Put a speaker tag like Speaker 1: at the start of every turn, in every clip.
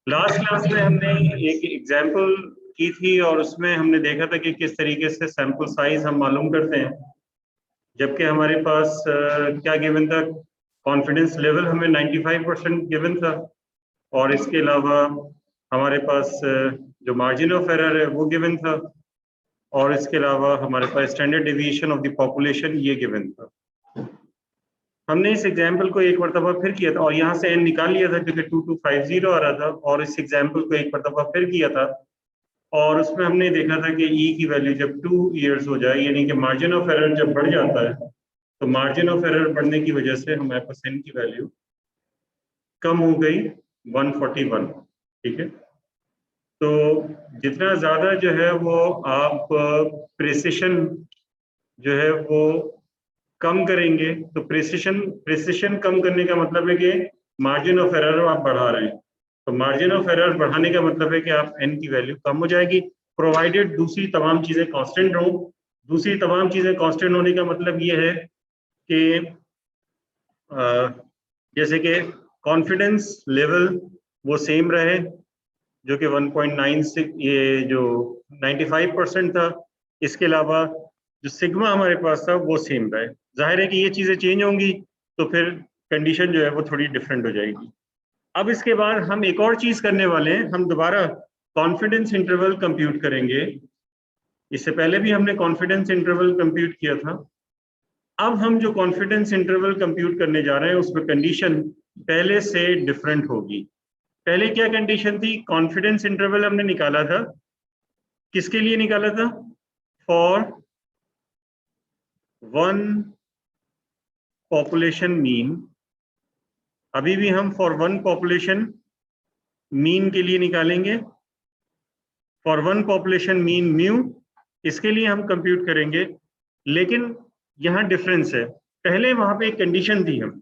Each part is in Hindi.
Speaker 1: लास्ट क्लास में हमने एक एग्जाम्पल की थी और उसमें हमने देखा था कि किस तरीके से सैंपल साइज हम मालूम करते हैं, जबकि हमारे पास क्या गिवन था, कॉन्फिडेंस लेवल हमें 95% गिवन था और इसके अलावा हमारे पास जो मार्जिन ऑफ एरर है वो गिवन था और इसके अलावा हमारे पास standard deviation of the population ये गिवन था। हमने इस एग्जाम्पल को एक मरतबा फिर किया था और यहाँ से एन निकाल लिया था क्योंकि 2250 आ रहा था, और इस एग्जाम्पल को एक मरतबा फिर किया था और उसमें हमने देखा था कि ई की वैल्यू जब 2 ईयर्स हो जाए, यानी कि मार्जिन ऑफ एरर जब बढ़ जाता है, तो मार्जिन ऑफ एरर बढ़ने की वजह से हमारे पास एन की वैल्यू कम हो गई 141। ठीक है, तो जितना ज्यादा जो है वो आप प्रिसिशन जो है वो कम करेंगे, तो प्रिसिशन कम करने का मतलब है कि मार्जिन ऑफ एरर आप बढ़ा रहे हैं, तो मार्जिन ऑफ एरर बढ़ाने का मतलब है कि आप एन की वैल्यू कम हो जाएगी, प्रोवाइडेड दूसरी तमाम चीजें कांस्टेंट हो। दूसरी तमाम चीजें कांस्टेंट होने का मतलब ये है कि जैसे कि कॉन्फिडेंस लेवल वो सेम रहे, जो कि 1.96, ये जो 95% था। इसके अलावा जो सिग्मा हमारे पास था वो सेम रहे। जाहिर है कि ये चीजें चेंज होंगी तो फिर कंडीशन जो है वो थोड़ी डिफरेंट हो जाएगी। अब इसके बाद हम एक और चीज करने वाले हैं, हम दोबारा कॉन्फिडेंस इंटरवल कंप्यूट करेंगे। इससे पहले भी हमने कॉन्फिडेंस इंटरवल कंप्यूट किया था। अब हम जो कॉन्फिडेंस इंटरवल कंप्यूट करने जा रहे हैं उसमें कंडीशन पहले से डिफरेंट होगी। पहले क्या कंडीशन थी, कॉन्फिडेंस इंटरवल हमने निकाला था, किसके लिए निकाला था, फॉर वन पॉपुलेशन मीन। अभी भी हम फॉर वन पॉपुलेशन मीन के लिए निकालेंगे, for one population mean mu, इसके लिए हम कंप्यूट करेंगे। लेकिन यहां डिफरेंस है, पहले वहां पे एक कंडीशन थी हम,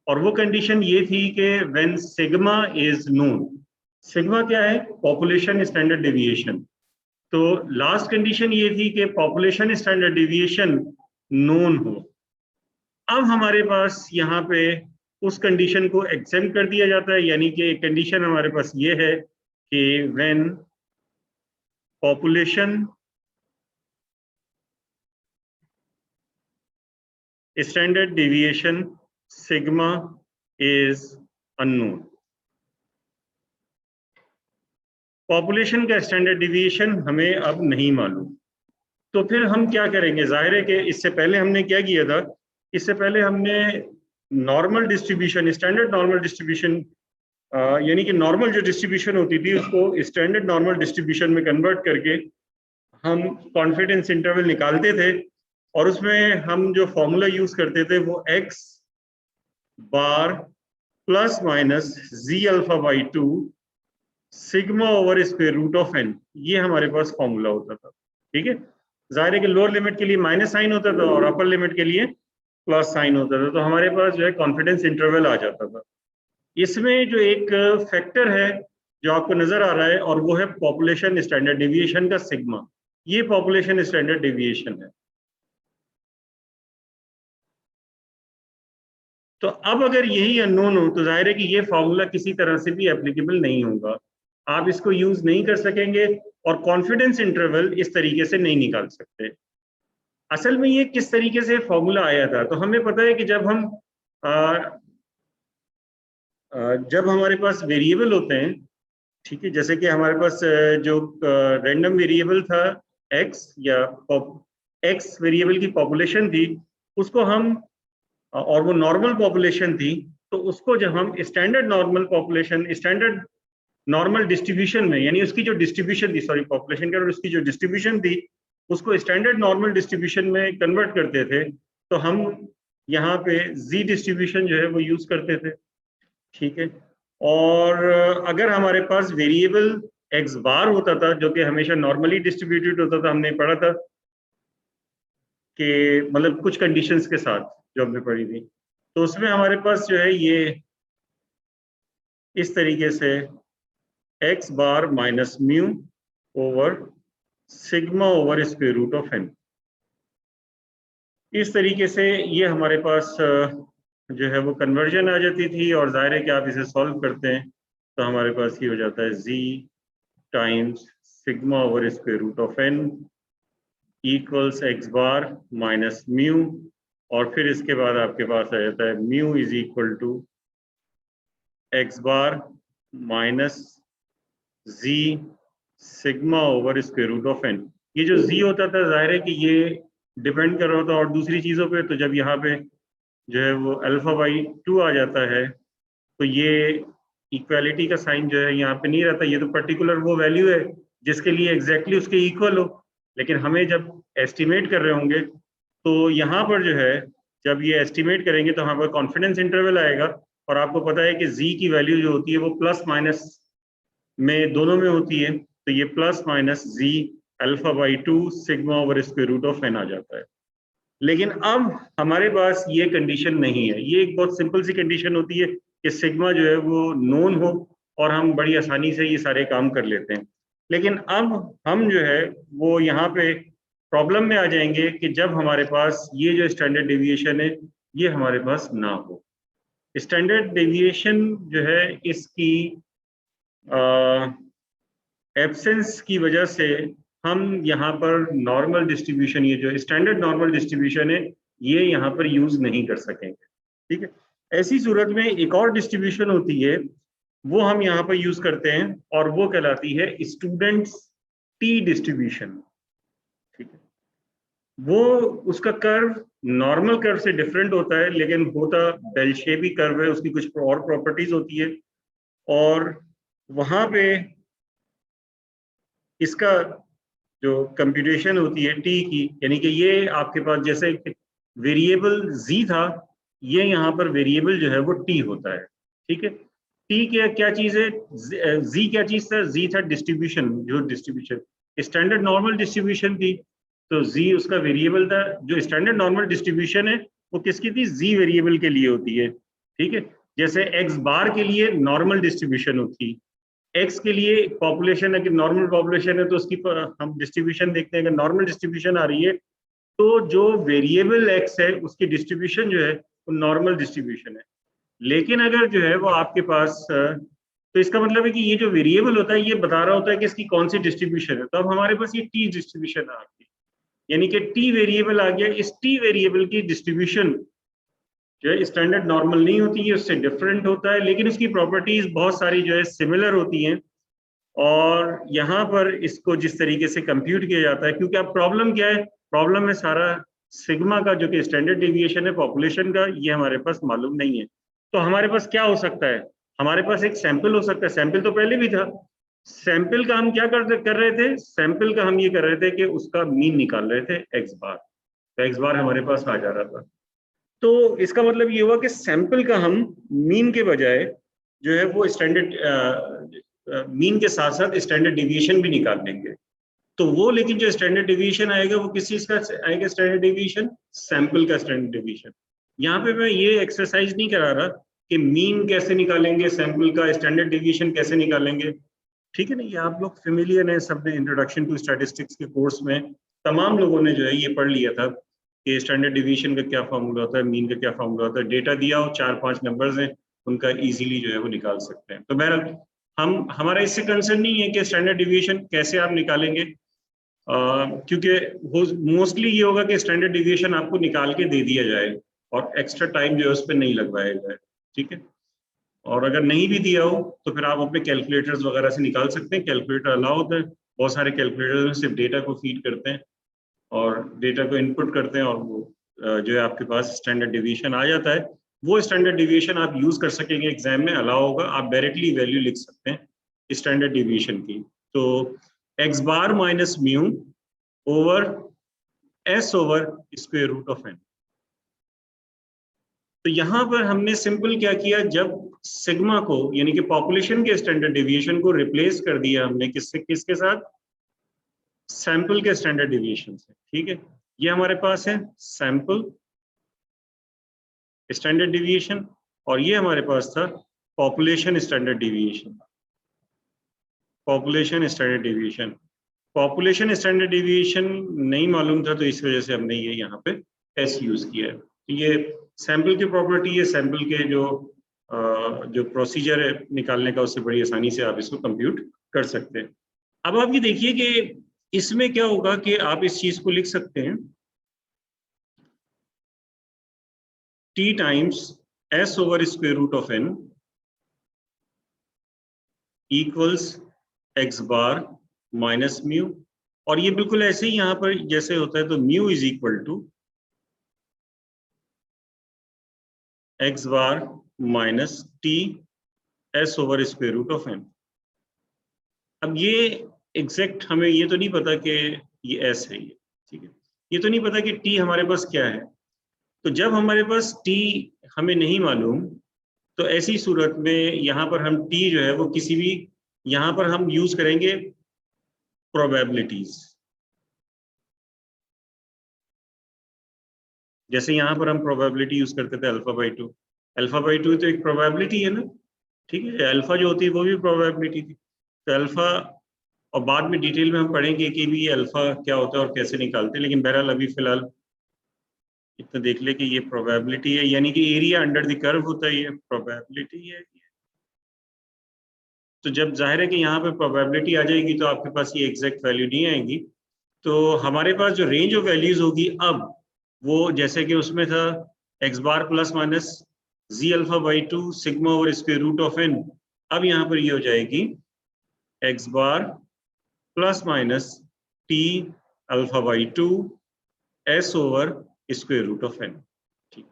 Speaker 1: और वो कंडीशन ये थी कि when sigma is known. Sigma क्या है, पॉपुलेशन स्टैंडर्ड डेविएशन। तो लास्ट कंडीशन ये थी कि पॉपुलेशन स्टैंडर्ड डेविएशन नोन हो। अब हमारे पास यहाँ पे उस कंडीशन को एक्सेप्ट कर दिया जाता है, यानी कि कंडीशन हमारे पास ये है कि when population standard deviation sigma is unknown. Population का स्टैंडर्ड डेविएशन हमें अब नहीं मालूम, तो फिर हम क्या करेंगे। जाहिर है कि इससे पहले हमने क्या किया था, इससे पहले हमने normal distribution, standard normal distribution, यानी कि नॉर्मल जो डिस्ट्रीब्यूशन होती थी उसको स्टैंडर्ड नॉर्मल डिस्ट्रीब्यूशन में कन्वर्ट करके हम कॉन्फिडेंस इंटरवल निकालते थे, और उसमें हम जो फॉर्मूला यूज करते थे वो x bar plus minus z alpha by 2 sigma over square root of n, ये हमारे पास फॉर्मूला होता था। ठीक है, जाहिर है कि लोअर लिमिट के लिए माइनस साइन होता था और अपर लिमिट के लिए प्लस साइन होता था, तो हमारे पास जो है कॉन्फिडेंस इंटरवल आ जाता था। इसमें जो एक फैक्टर है जो आपको नजर आ रहा है, और वो है पॉपुलेशन स्टैंडर्ड डेविएशन का सिग्मा। ये पॉपुलेशन स्टैंडर्ड डेविएशन है। तो अब अगर यही अननोन हो तो जाहिर है कि ये फॉर्मूला किसी तरह से भी एप्लीकेबल नहीं होगा, आप इसको यूज नहीं कर सकेंगे और कॉन्फिडेंस इंटरवल इस तरीके से नहीं निकाल सकते। असल में ये किस तरीके से फॉर्मूला आया था, तो हमें पता है कि जब हमारे पास वेरिएबल होते हैं, ठीक है, जैसे कि हमारे पास जो रैंडम वेरिएबल था एक्स, या एक्स वेरिएबल की पॉपुलेशन थी, उसको हम और वो नॉर्मल पॉपुलेशन थी, तो उसको जब हम standard normal population, standard normal distribution में, यानी उसकी जो डिस्ट्रीब्यूशन थी, सॉरी पॉपुलेशन का, उसकी जो डिस्ट्रीब्यूशन थी उसको स्टैंडर्ड नॉर्मल डिस्ट्रीब्यूशन में कन्वर्ट करते थे, तो हम यहाँ पे जी डिस्ट्रीब्यूशन जो है वो यूज करते थे। ठीक है, और अगर हमारे पास वेरिएबल एक्स बार होता था जो कि हमेशा नॉर्मली डिस्ट्रीब्यूटेड होता था, हमने पढ़ा था कि मतलब कुछ कंडीशंस के साथ जो हमने पढ़ी थी, तो उसमें हमारे पास जो है ये इस तरीके से x bar minus mu over sigma over square root of n, इस तरीके से ये हमारे पास जो है वो कन्वर्जन आ जाती थी। और जाहिर है कि आप इसे सॉल्व करते हैं तो हमारे पास ये हो जाता है z times sigma over square root of n equals x bar minus mu, और फिर इसके बाद आपके पास आ जाता है mu is equal to x bar minus z sigma over square root of n। ये जो z होता था जाहिर है कि ये डिपेंड कर रहा होता और दूसरी चीजों पे, तो जब यहाँ पे जो है वो अल्फा बाई 2 आ जाता है तो ये इक्वालिटी का साइन जो है यहाँ पे नहीं रहता। ये तो पर्टिकुलर वो वैल्यू है जिसके लिए एग्जैक्टली उसके इक्वल हो, लेकिन हमें जब एस्टिमेट कर रहे होंगे तो यहाँ पर जो है जब ये एस्टिमेट करेंगे तो यहाँ पर कॉन्फिडेंस इंटरवल आएगा, और आपको पता है कि z की वैल्यू जो होती है वो प्लस माइनस में दोनों में होती है, तो ये plus minus z alpha by 2 sigma over square root of n आ जाता है। लेकिन अब हमारे पास ये कंडीशन नहीं है। ये एक बहुत सिंपल सी कंडीशन होती है कि सिग्मा जो है वो नोन हो और हम बड़ी आसानी से ये सारे काम कर लेते हैं। लेकिन अब हम जो है वो यहाँ पे प्रॉब्लम में आ जाएंगे कि जब हमारे पास ये जो स्टैंडर्ड डेविएशन है ये हमारे पास ना हो। स्टैंडर्ड डेविएशन जो है इसकी एब्सेंस की वजह से हम यहाँ पर नॉर्मल डिस्ट्रीब्यूशन, ये जो स्टैंडर्ड नॉर्मल डिस्ट्रीब्यूशन है ये यहाँ पर यूज नहीं कर सकेंगे। ठीक है, ऐसी सूरत में एक और डिस्ट्रीब्यूशन होती है वो हम यहाँ पर यूज करते हैं और वो कहलाती है स्टूडेंट्स टी डिस्ट्रीब्यूशन। ठीक है, वो उसका कर्व नॉर्मल कर्व से डिफरेंट होता है, लेकिन होता बेल शेप ही कर्व है, उसकी कुछ और प्रॉपर्टीज होती है, और वहां पे इसका जो कंप्यूटेशन होती है टी की, यानी कि ये आपके पास जैसे वेरिएबल z था, ये यहाँ पर वेरिएबल जो है वो t होता है। ठीक है, t क्या चीज है, z क्या चीज था, z था डिस्ट्रीब्यूशन, जो डिस्ट्रीब्यूशन स्टैंडर्ड नॉर्मल डिस्ट्रीब्यूशन थी, तो z उसका वेरिएबल था। जो स्टैंडर्ड नॉर्मल डिस्ट्रीब्यूशन है वो किसकी थी, z वेरिएबल के लिए होती है। ठीक है, जैसे x बार के लिए नॉर्मल डिस्ट्रीब्यूशन होती है, एक्स के लिए पॉपुलेशन, अगर नॉर्मल पॉपुलेशन है तो उसकी हम डिस्ट्रीब्यूशन देखते हैं, अगर नॉर्मल डिस्ट्रीब्यूशन आ रही है तो जो वेरिएबल एक्स है उसकी डिस्ट्रीब्यूशन जो है वो नॉर्मल डिस्ट्रीब्यूशन है। लेकिन अगर जो है वो आपके पास तो इसका मतलब है कि ये जो वेरिएबल होता है ये बता रहा होता है कि इसकी कौन सी डिस्ट्रीब्यूशन है। तो अब हमारे पास ये टी डिस्ट्रीब्यूशन आ गई, यानी कि टी वेरिएबल आ गया। इस टी वेरिएबल की डिस्ट्रीब्यूशन जो है स्टैंडर्ड नॉर्मल नहीं होती है, उससे डिफरेंट होता है, लेकिन उसकी प्रॉपर्टीज बहुत सारी जो है सिमिलर होती हैं। और यहाँ पर इसको जिस तरीके से कंप्यूट किया जाता है, क्योंकि अब प्रॉब्लम क्या है, प्रॉब्लम है सारा सिग्मा का जो कि स्टैंडर्ड डेविएशन है पॉपुलेशन का, ये हमारे पास मालूम नहीं है। तो हमारे पास क्या हो सकता है, हमारे पास एक सैंपल हो सकता है, सैंपल तो पहले भी था। सैंपल का हम क्या कर रहे थे, सैंपल का हम ये कर रहे थे कि उसका मीन निकाल रहे थे एक्स बार, तो एक्स बार हमारे पास आ जा रहा था। तो इसका मतलब ये हुआ कि सैंपल का हम मीन के बजाय जो है वो स्टैंडर्ड मीन के साथ साथ स्टैंडर्ड डिविएशन भी निकाल लेंगे। तो वो लेकिन जो स्टैंडर्ड डिविएशन आएगा वो किस चीज का आएगा, स्टैंडर्ड डिविएशन सैंपल का स्टैंडर्ड डिविएशन। यहाँ पे मैं ये एक्सरसाइज नहीं करा रहा कि मीन कैसे निकालेंगे, सैंपल का स्टैंडर्ड डिविएशन कैसे निकालेंगे। ठीक है ना, ये आप लोग फेमिलियर हैं, सबने इंट्रोडक्शन टू स्टैटिस्टिक्स के कोर्स में तमाम लोगों ने जो है ये पढ़ लिया था कि स्टैंडर्ड डिवीजन का क्या फार्मूला होता है, मीन का क्या फार्मूला होता है। डेटा दिया हो, 4-5 नंबर्स हैं, उनका इजीली जो है वो निकाल सकते हैं। तो बहरहाल हमारा इससे कंसर्न नहीं है कि स्टैंडर्ड डिवीजन कैसे आप निकालेंगे, क्योंकि मोस्टली ये होगा कि स्टैंडर्ड डिवीजन आपको निकाल के दे दिया जाए और एक्स्ट्रा टाइम जो है उस पर नहीं लगवाया जाए। ठीक है, और अगर नहीं भी दिया हो तो फिर आप अपने कैलकुलेटर्स वगैरह से निकाल सकते हैं, कैलकुलेटर अलाउ होता है। बहुत सारे कैलकुलेटर में सिर्फ डेटा को फीड करते हैं और डेटा को इनपुट करते हैं और वो जो है आपके पास स्टैंडर्ड डिवीजन आ जाता है। वो स्टैंडर्ड डिवीजन आप यूज कर सकेंगे, एग्जाम में अलाउ होगा, आप डायरेक्टली वैल्यू लिख सकते हैं स्टैंडर्ड डिवीजन की। तो x bar minus mu over s over square root of n. तो यहां पर हमने सिंपल क्या किया, जब सिग्मा को यानी कि पॉपुलेशन के स्टैंडर्ड डिवीजन को रिप्लेस कर दिया हमने किसके साथ, सैंपल के स्टैंडर्ड डिवीजन से। ठीक है, ये हमारे पास है सैंपल स्टैंडर्ड डिवीजन और ये हमारे पास था population standard division. Population standard division, population standard division नहीं मालूम था तो इस वजह से हमने ये यहाँ पे एस यूज किया है। ये सैंपल की प्रॉपर्टी है, सैंपल के जो जो प्रोसीजर है निकालने का, उससे बड़ी आसानी से आप इसको कंप्यूट कर सकते हैं। अब आप ये देखिए कि इसमें क्या होगा कि आप इस चीज को लिख सकते हैं t times s over square root of n equals x bar minus mu, और ये बिल्कुल ऐसे ही यहाँ पर जैसे होता है, तो mu is equal to x bar minus t s over square root of n। अब ये एग्जैक्ट हमें ये तो नहीं पता कि ये s है, ये ठीक है, ये तो नहीं पता कि t हमारे पास क्या है। तो जब हमारे पास t हमें नहीं मालूम, तो ऐसी सूरत में यहाँ पर हम t जो है वो किसी भी, यहाँ पर हम यूज करेंगे प्रोबेबिलिटीज। जैसे यहाँ पर हम प्रोबेबिलिटी यूज करते थे alpha by to, alpha by to तो एक प्रोबेबिलिटी है ना, ठीक है, अल्फा जो होती है वो भी प्रोबेबिलिटी थी। तो अल्फा, और बाद में डिटेल में हम पढ़ेंगे कि भी अल्फा क्या होता है और कैसे निकालते हैं, लेकिन बहरहाल अभी फिलहाल इतना देख ले कि ये प्रोबेबिलिटी है, यानी कि एरिया अंडर द कर्व होता है, ये प्रोबेबिलिटी है। तो जब जाहिर है कि यहाँ पे प्रोबेबिलिटी आ जाएगी तो आपके पास ये एग्जैक्ट वैल्यू नहीं आएगी। तो हमारे पास जो रेंज ऑफ वैल्यूज होगी अब, वो जैसे कि उसमें था x bar plus minus z alpha by two sigma over square root of n, अब यहाँ पर ये हो जाएगी x bar plus minus t alpha by two s over square root of n. ठीक,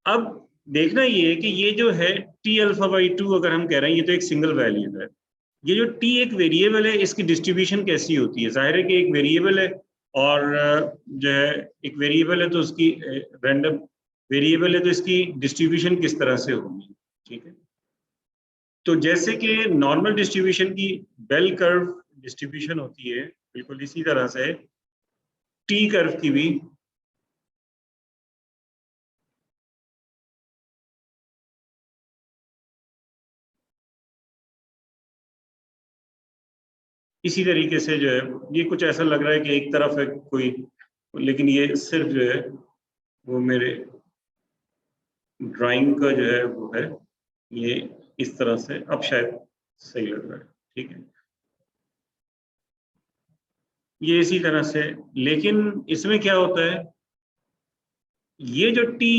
Speaker 1: अब देखना ये है कि ये जो है टी अल्फा बाई टू, अगर हम कह रहे हैं ये तो एक सिंगल वैल्यू है, ये जो टी एक वेरिएबल है, इसकी डिस्ट्रीब्यूशन कैसी होती है। जाहिर है कि एक वेरिएबल है, और जो है एक वेरिएबल है तो उसकी रैंडम वेरिएबल है तो इसकी डिस्ट्रीब्यूशन किस तरह से होगी। ठीक है, तो जैसे कि नॉर्मल डिस्ट्रीब्यूशन की बेल कर्व डिस्ट्रीब्यूशन होती है, बिल्कुल इसी तरह से टी कर्व की भी इसी तरीके से जो है, ये कुछ ऐसा लग रहा है कि एक तरफ है कोई, लेकिन ये सिर्फ जो है वो मेरे ड्राइंग का जो है वो है, ये इस तरह से अब शायद सही लग रहा है। ठीक है, ये इसी तरह से, लेकिन इसमें क्या होता है, ये जो टी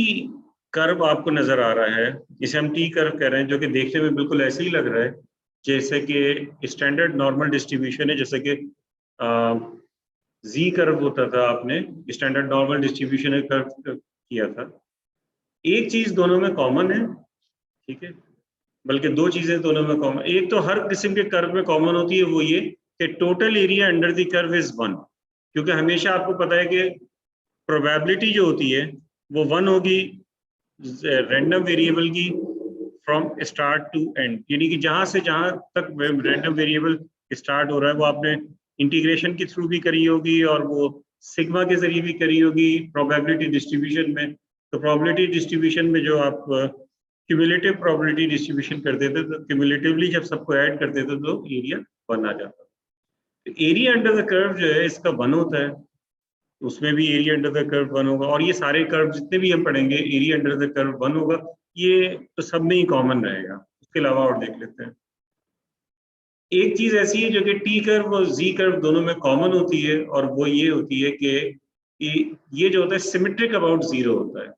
Speaker 1: कर्व आपको नजर आ रहा है, इसे हम टी कर्व कह रहे हैं, जो कि देखने में बिल्कुल ऐसे ही लग रहा है जैसे कि स्टैंडर्ड नॉर्मल डिस्ट्रीब्यूशन है, जैसे कि जी कर्व होता था, आपने स्टैंडर्ड नॉर्मल डिस्ट्रीब्यूशन कर्व किया था। एक चीज दोनों में कॉमन है, ठीक है, बल्कि दो चीजें दोनों में कॉमन, एक तो हर किस्म के कर्व में कॉमन होती है, वो ये कि total area under the curve is one. क्योंकि हमेशा आपको पता है कि प्रोबेबिलिटी जो होती है वो वन होगी रैंडम वेरिएबल की फ्रॉम स्टार्ट टू एंड, यानी कि जहां से जहां तक रैंडम वेरिएबल स्टार्ट हो रहा है वो आपने इंटीग्रेशन के थ्रू भी करी होगी और वो सिग्मा के जरिए भी करी होगी प्रोबेबिलिटी डिस्ट्रीब्यूशन में। तो प्रोबेबिलिटी डिस्ट्रीब्यूशन में जो आप क्यूमुलेटिव प्रोबेबिलिटी डिस्ट्रीब्यूशन करते थे, तो क्यूमुलेटिवली जब सबको ऐड करते थे तो एरिया वन आ जाता। तो एरिया अंडर द कर्व जो है इसका वन होता है, उसमें भी area under the curve one होगा, और ये सारे कर्व जितने भी हम पढ़ेंगे area under the curve one होगा, ये तो सब में ही कॉमन रहेगा। उसके अलावा और देख लेते हैं, एक चीज ऐसी है जो कि टी कर्व और जी कर्व दोनों में कॉमन होती है, और वो ये होती है कि ये जो होता है सिमेट्रिक अबाउट जीरो होता है।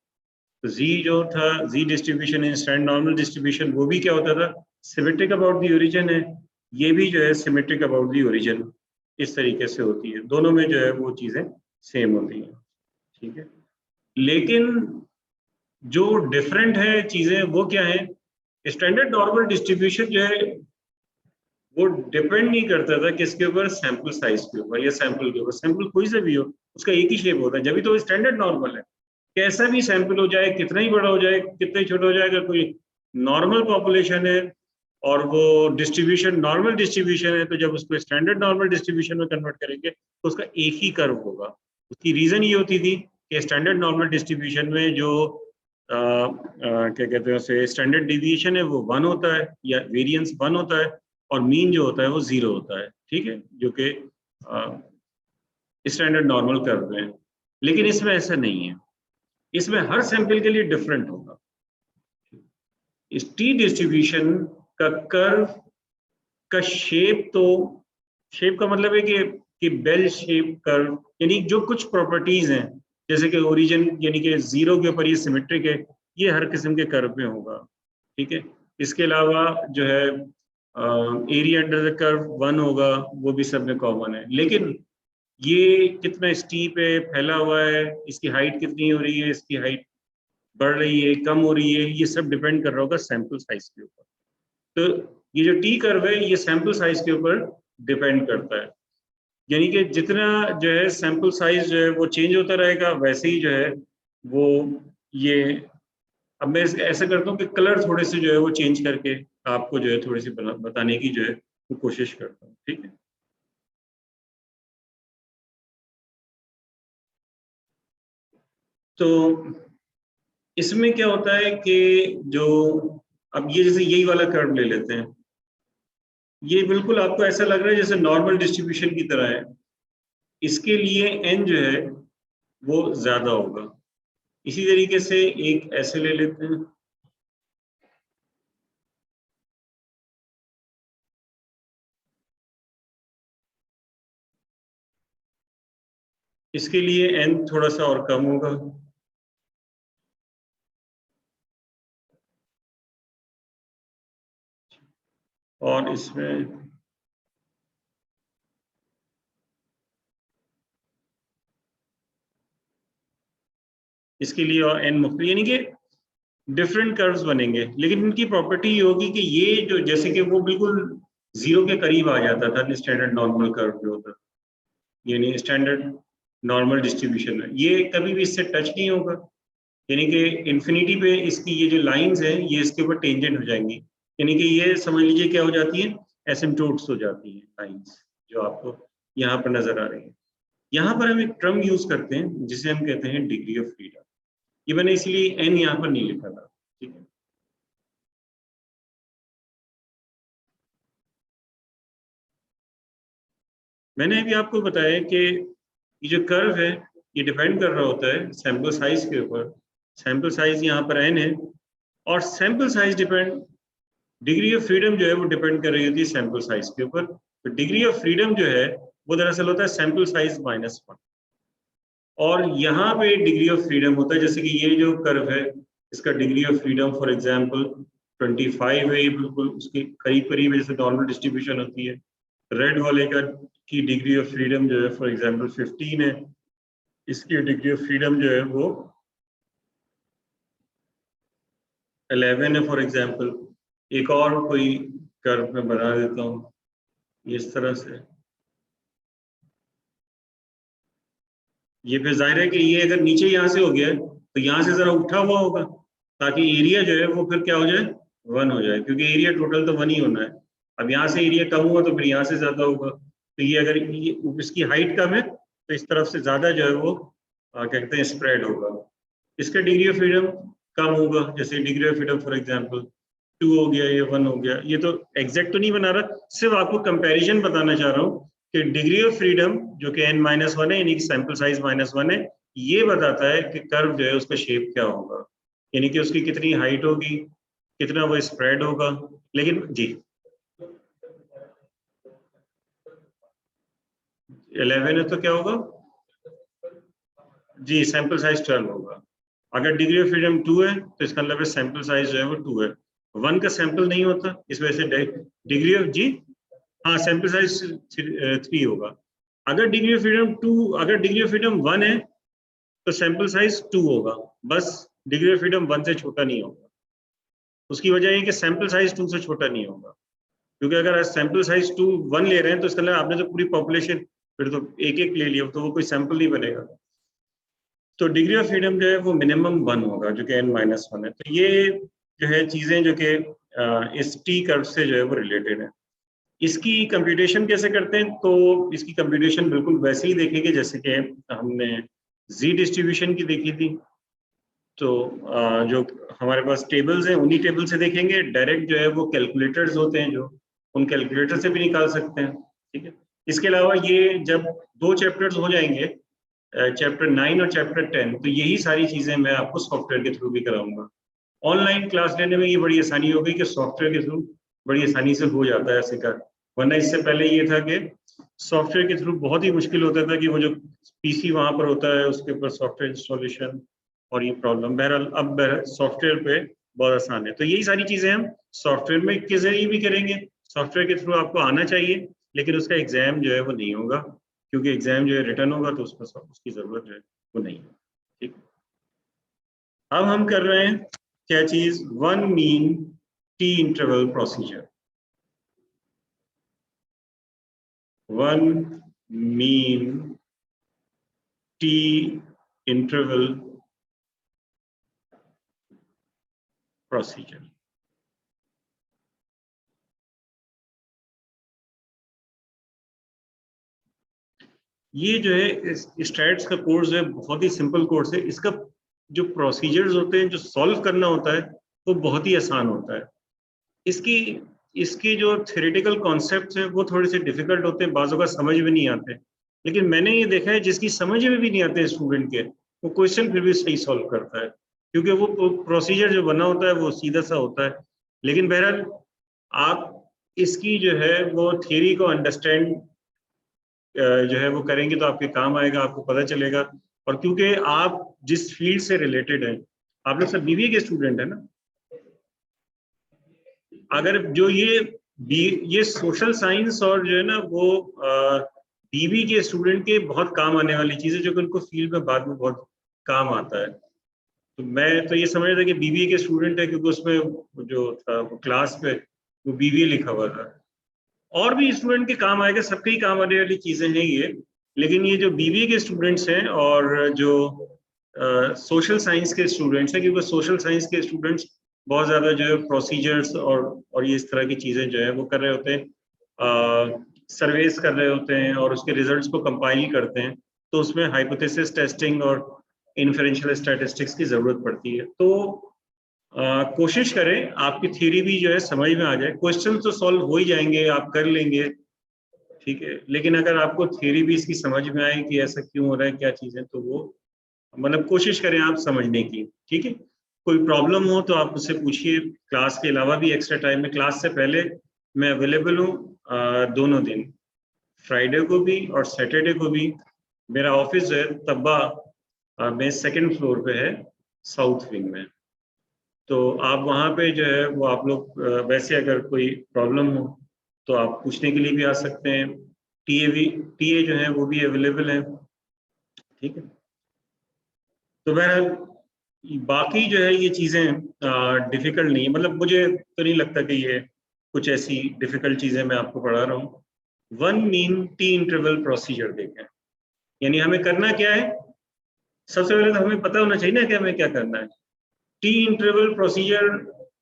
Speaker 1: तो जी जो था, Z distribution in standard normal distribution, वो भी क्या होता था, सिमेट्रिक अबाउट दी ओरिजिन है, ये भी जो है सिमेट्रिक अबाउट दी ओरिजिन, इस तरीके से होती है, दोनों में जो है वो चीजें सेम होती हैं। ठीक है, लेकिन जो डिफरेंट है चीजें वो क्या है, स्टैंडर्ड नॉर्मल डिस्ट्रीब्यूशन जो है वो डिपेंड नहीं करता था किसके ऊपर, सैंपल साइज के ऊपर या सैंपल के ऊपर। सैंपल कोई सा भी हो उसका एक ही शेप होता है, जब भी तो स्टैंडर्ड नॉर्मल है। कैसा भी सैंपल हो जाए, कितना ही बड़ा हो जाए, कितना ही छोटा हो जाए, अगर कोई नॉर्मल पॉपुलेशन है और वो डिस्ट्रीब्यूशन नॉर्मल डिस्ट्रीब्यूशन है, तो जब उसको स्टैंडर्ड नॉर्मल डिस्ट्रीब्यूशन में कन्वर्ट करेंगे तो उसका एक ही कर्व होगा। उसकी रीजन ये होती थी कि स्टैंडर्ड नॉर्मल डिस्ट्रीब्यूशन में जो क्या कहते हैं उसे, स्टैंडर्ड डिविएशन है वो वन होता है या वेरिएंस वन होता है, और मीन जो होता है वो जीरो होता है। ठीक है, जो कि स्टैंडर्ड नॉर्मल कर्व है। लेकिन इसमें ऐसा नहीं है, इसमें हर सैंपल के लिए डिफरेंट होगा। इस टी डिस्ट्रीब्यूशन का कर्व का शेप, तो शेप का मतलब है कि बेल शेप कर्व, यानी जो कुछ प्रॉपर्टीज हैं, जैसे कि ओरिजिन यानी कि जीरो के ऊपर ये सिमेट्रिक है, ये हर किस्म के कर्व में होगा। ठीक है, इसके अलावा जो है एरिया अंडर द कर्व 1 होगा, वो भी सब में कॉमन है। लेकिन ये कितना स्टीप है, फैला हुआ है, इसकी हाइट कितनी हो रही है, इसकी हाइट बढ़ रही है, कम हो रही है, ये सब डिपेंड कर रहा होगा सैंपल साइज के ऊपर। तो ये जो टी कर्व है ये सैंपल साइज के ऊपर डिपेंड करता है, यानी कि जितना जो है सैंपल साइज जो है वो चेंज होता रहेगा, वैसे ही जो है वो ये, अब मैं ऐसा करता हूँ कि कलर थोड़े से जो है वो चेंज करके आपको जो है थोड़ी सी बताने की जो है वो कोशिश करता हूँ। ठीक है, तो इसमें क्या होता है कि जो, अब ये जैसे यही वाला कर्व ले लेते हैं, ये बिल्कुल आपको ऐसा लग रहा है जैसे नॉर्मल डिस्ट्रीब्यूशन की तरह है। इसके लिए n जो है वो ज्यादा होगा। इसी तरीके से एक ऐसे ले लेते हैं, इसके लिए n थोड़ा सा और कम होगा। और इसमें इसके लिए और n मुख्तलिफ, यानी कि डिफरेंट कर्व्स बनेंगे, लेकिन इनकी प्रॉपर्टी ये होगी कि ये जो, जैसे कि वो बिल्कुल जीरो के करीब आ जाता था स्टैंडर्ड नॉर्मल कर्व जो होता, यानी स्टैंडर्ड नॉर्मल डिस्ट्रीब्यूशन है, ये कभी भी इससे टच नहीं होगा, यानी कि इन्फिनिटी पे इसकी ये जो लाइंस हैं ये इसके ऊपर टेंजेंट हो जाएंगी, यानी कि ये समझ लीजिए क्या हो जाती है, एसिम्प्टोट्स हो जाती हैं लाइंस, जो आपको यहाँ पर नजर आ रही है। यहाँ पर हम एक टर्म यूज करते हैं जिसे हम कहते हैं डिग्री ऑफ फ्रीडम। ये मैंने इसलिए एन यहाँ पर नहीं लिखा था। ठीक है, मैंने अभी आपको बताया कि ये जो कर्व है ये डिपेंड कर रहा होता है सैंपल साइज के ऊपर। सैंपल साइज यहाँ पर एन है, और sample size depend, degree of freedom जो है वो डिपेंड कर रही होती है सैंपल साइज के ऊपर। तो डिग्री ऑफ फ्रीडम जो है वो दरअसल होता है सैंपल साइज -1, और यहाँ पे डिग्री ऑफ फ्रीडम होता है, जैसे कि ये जो कर्व है इसका degree of freedom for example 25 है, ये बिल्कुल उसके करीब करीब जैसे नॉर्मल डिस्ट्रीब्यूशन होती है। रेड वाले का की डिग्री ऑफ फ्रीडम जो है फॉर एग्जांपल 15 है, इसकी डिग्री ऑफ फ्रीडम जो है वो 11 है फॉर एग्जांपल। एक और कोई कर्व मैं बना देता हूँ इस तरह से, ये फिर जाहिर है कि ये अगर नीचे यहाँ से हो गया तो यहाँ से जरा उठा हुआ होगा, ताकि एरिया जो है वो फिर क्या हो जाए, 1 हो जाए, क्योंकि एरिया टोटल तो 1 ही होना है। अब यहाँ से एरिया कम हुआ तो फिर यहाँ से ज्यादा होगा, तो ये अगर इसकी हाइट कम है तो इस तरफ से ज्यादा जो है वो क्या कहते हैं स्प्रेड होगा। इसका डिग्री ऑफ फ्रीडम कम होगा, जैसे degree of freedom for example 2 हो गया, ये 1 हो गया। ये तो एग्जैक्ट तो नहीं बना रहा, सिर्फ आपको कंपैरिजन बताना चाह रहा हूँ कि डिग्री ऑफ फ्रीडम जो कि n-1 है, यानी कि सैंपल साइज -1 है, ये बताता है कि कर्व जो है उसका शेप क्या होगा, यानी कि उसकी कितनी हाइट होगी, कितना वो स्प्रेड होगा। लेकिन जी 11 है तो क्या होगा, जी सैंपल साइज 12 होगा। अगर डिग्री ऑफ फ्रीडम 2 है तो इसका मतलब है सैंपल साइज जो है वो 2 है। 1 का सैंपल नहीं होता, इस वजह से डिग्री ऑफ जी, हाँ सैंपल साइज 3 होगा। अगर डिग्री ऑफ फ्रीडम 2, अगर डिग्री ऑफ फ्रीडम 1 है तो सैंपल साइज 2 होगा, बस डिग्री ऑफ फ्रीडम 1 से छोटा नहीं होगा। उसकी वजह है कि सैंपल साइज 2 से छोटा नहीं होगा, क्योंकि अगर सैंपल साइज 1 ले रहे हैं तो इसका मतलब आपने तो पूरी पॉपुलेशन फिर तो एक एक ले लिया, तो वो कोई सैंपल नहीं बनेगा। तो डिग्री ऑफ फ्रीडम जो है वो मिनिमम 1 होगा, जो कि n-1 है। तो ये जो है चीजें जो कि इस टी कर्व से जो है वो रिलेटेड है। इसकी कंप्यूटेशन कैसे करते हैं, तो इसकी कंप्यूटेशन बिल्कुल वैसे ही देखेंगे जैसे कि हमने जी डिस्ट्रीब्यूशन की देखी थी। तो जो हमारे पास टेबल्स हैं उन्हीं टेबल से देखेंगे, डायरेक्ट जो है वो कैलकुलेटर्स होते हैं जो, उन कैलकुलेटर से भी निकाल सकते हैं। ठीक है, इसके अलावा ये जब 2 चैप्टर्स हो जाएंगे, चैप्टर 9 और चैप्टर 10, तो यही सारी चीजें मैं आपको सॉफ्टवेयर के थ्रू भी कराऊंगा। ऑनलाइन क्लास लेने में ये बड़ी आसानी हो गई कि सॉफ्टवेयर के थ्रू बड़ी आसानी से हो जाता है ऐसे का। वरना इससे पहले ये था कि सॉफ्टवेयर के थ्रू बहुत ही मुश्किल होता था कि वो जो पीसी वहां पर होता है उसके ऊपर सॉफ्टवेयर इंस्टॉलेशन और ये प्रॉब्लम। बहरहाल अब सॉफ्टवेयर पे बहुत आसान है। तो यही सारी चीजें हम सॉफ्टवेयर में के जरिए भी करेंगे। सॉफ्टवेयर के थ्रू आपको आना चाहिए, लेकिन उसका एग्जाम जो है वो नहीं होगा, क्योंकि एग्जाम जो है रिटर्न होगा तो उसमें उसकी जरूरत जो है वो नहीं है। ठीक, अब हम कर रहे हैं क्या चीज, one mean T interval procedure. One mean T interval procedure. ये जो है स्टैट्स का कोर्स है, बहुत ही सिंपल कोर्स है। इसका जो प्रोसीजर्स होते हैं, जो सॉल्व करना होता है, वो बहुत ही आसान होता है। इसकी इसके जो थ्योरेटिकल कॉन्सेप्ट्स हैं वो थोड़े से डिफिकल्ट होते हैं, बाज़ों का समझ में नहीं आते। लेकिन मैंने ये देखा है जिसकी समझ में भी नहीं आते स्टूडेंट के, वो क्वेश्चन फिर भी सही सॉल्व करता है, क्योंकि वो प्रोसीजर जो बना होता है वो सीधा सा होता है। लेकिन बहरहाल आप इसकी जो है वो थियरी को अंडरस्टैंड जो है वो करेंगे तो आपके काम आएगा, आपको पता चलेगा। और क्योंकि आप जिस फील्ड से रिलेटेड हैं, आप लोग सब बीबीए के स्टूडेंट है ना, अगर जो ये सोशल साइंस और जो है ना वो बीबी के स्टूडेंट के बहुत काम आने वाली चीज है, जो कि उनको फील्ड में बाद में बहुत काम आता है। तो मैं तो ये समझ रहा था कि बीबीए के स्टूडेंट है, क्योंकि उसमें जो था वो क्लास पे वो बीबीए लिखा हुआ था। और भी स्टूडेंट के काम आएगा, सबके ही काम आने वाली चीजें हैं ये। लेकिन ये जो बीबीए के स्टूडेंट्स हैं और जो सोशल साइंस के स्टूडेंट्स हैं, क्योंकि सोशल साइंस के स्टूडेंट्स बहुत ज्यादा जो है प्रोसीजर्स और ये इस तरह की चीजें जो है वो कर रहे होते हैं, सर्वेस कर रहे होते हैं और उसके रिजल्ट्स को कंपाइल करते हैं। तो उसमें हाइपोथेसिस टेस्टिंग और इन्फरेंशियल स्टैटिस्टिक्स की जरूरत पड़ती है। तो कोशिश करें आपकी थ्योरी भी जो है समझ में आ जाए। क्वेश्चन तो सॉल्व हो ही जाएंगे, आप कर लेंगे, ठीक है। लेकिन अगर आपको थ्योरी भी इसकी समझ में आए कि ऐसा क्यों हो रहा है, क्या चीजें, तो वो मतलब कोशिश करें आप समझने की, ठीक है। कोई प्रॉब्लम हो तो आप मुझसे पूछिए। क्लास के अलावा भी एक्स्ट्रा टाइम में, क्लास से पहले मैं अवेलेबल हूँ दोनों दिन, फ्राइडे को भी और सैटरडे को भी। मेरा ऑफिस है तब्बा में सेकंड फ्लोर पे है, साउथ विंग में। तो आप वहाँ पे जो है वो आप लोग वैसे अगर कोई प्रॉब्लम हो तो आप पूछने के लिए भी आ सकते हैं। टीए जो है वो भी अवेलेबल है, ठीक है। तो बहरहाल बाकी जो है ये चीज़ें डिफिकल्ट नहीं है, मतलब मुझे तो नहीं लगता कि ये कुछ ऐसी डिफिकल्ट चीज़ें मैं आपको पढ़ा रहा हूँ। One mean T interval procedure देखें, यानी हमें करना क्या है। सबसे पहले तो हमें पता होना चाहिए ना कि हमें क्या करना है। T interval procedure,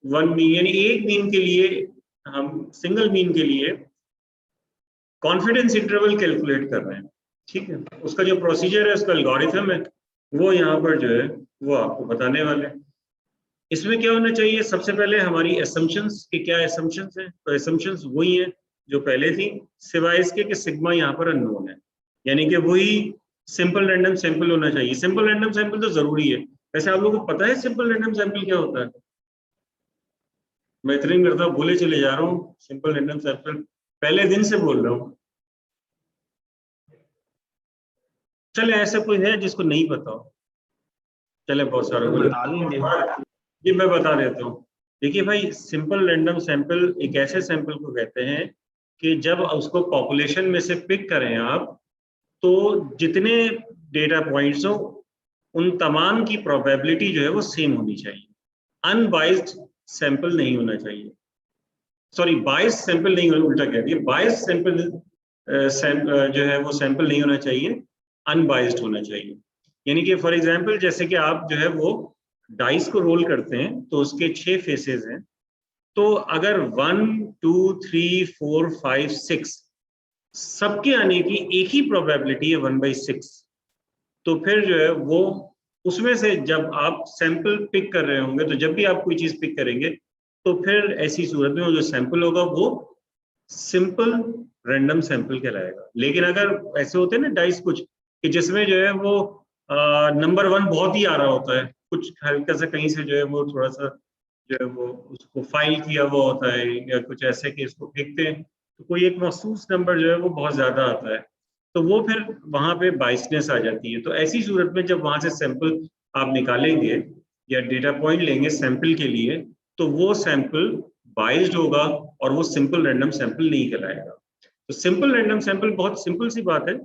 Speaker 1: one mean यानी एक मीन के लिए, हम सिंगल मीन के लिए कॉन्फिडेंस इंटरवल कैलकुलेट कर रहे हैं, ठीक है। उसका जो प्रोसीजर है, उसका एल्गोरिथम है, वो यहाँ पर जो है वो आपको बताने वाले हैं। इसमें क्या होना चाहिए, सबसे पहले हमारी एसम्पशंस की क्या एसम्पशंस हैं, तो एसम्पशंस वही हैं जो पहले थी, सिवाय इसके कि सिग्मा यहाँ पर अननोन है, यानी कि वही सिंपल रैंडम सैंपल होना चाहिए। सिंपल रैंडम सैंपल तो जरूरी है। वैसे आप लोगों को पता है सिंपल रैंडम सैंपल क्या होता है? मैं इतनी करता बोले चले जा रहा हूँ, सिंपल रैंडम सैंपल पहले दिन से बोल रहा हूँ। चले ऐसा कोई है जिसको नहीं पता हो? चले बहुत सारे को
Speaker 2: बता देंगे।
Speaker 1: ये मैं बता देता हूँ। देखिए भाई, सिंपल रैंडम सैंपल एक ऐसे सैंपल को कहते हैं कि जब उसको पॉपुलेशन में से पिक करें आप, तो जितने डेटा पॉइंट्स हो उन तमाम की प्रोबेबिलिटी जो है वो सेम होनी चाहिए। अनबाइस्ड सैंपल नहीं होना चाहिए, सॉरी बायस सैंपल नहीं होना, उल्टा कह दिया, बायस सैंपल जो है वो सैंपल नहीं होना चाहिए, अनबाइस्ड होना चाहिए। यानी कि फॉर एग्जांपल जैसे कि आप जो है वो डाइस को रोल करते हैं तो उसके 6 फेसेस हैं। तो अगर 1 2 3 4 5 6 सबके आने की एक ही प्रोबेबिलिटी है 1/6, तो फिर जो है वो उसमें से जब आप सैंपल पिक कर रहे होंगे, तो जब भी आप कोई चीज पिक करेंगे तो फिर ऐसी सूरत में वो जो सैंपल होगा वो सिंपल रैंडम सैंपल कहलाएगा। लेकिन अगर ऐसे होते हैं ना डाइस कुछ, कि जिसमें जो है वो नंबर 1 बहुत ही आ रहा होता है, कुछ हल्का सा कहीं से जो है वो थोड़ा सा जो है वो उसको फाइल किया हुआ होता है या कुछ ऐसे केस को देखते हैं तो कोई एक मखसूस नंबर जो है वो बहुत ज्यादा आता है, तो वो फिर वहां पे बाइसनेस आ जाती है। तो ऐसी सूरत में जब वहां से सैंपल आप निकालेंगे या डेटा पॉइंट लेंगे सैंपल के लिए, तो वो सैंपल बाइस्ड होगा और वो सिंपल रैंडम सैंपल नहीं कहलाएगा। तो सिंपल रैंडम सैंपल बहुत सिंपल सी बात है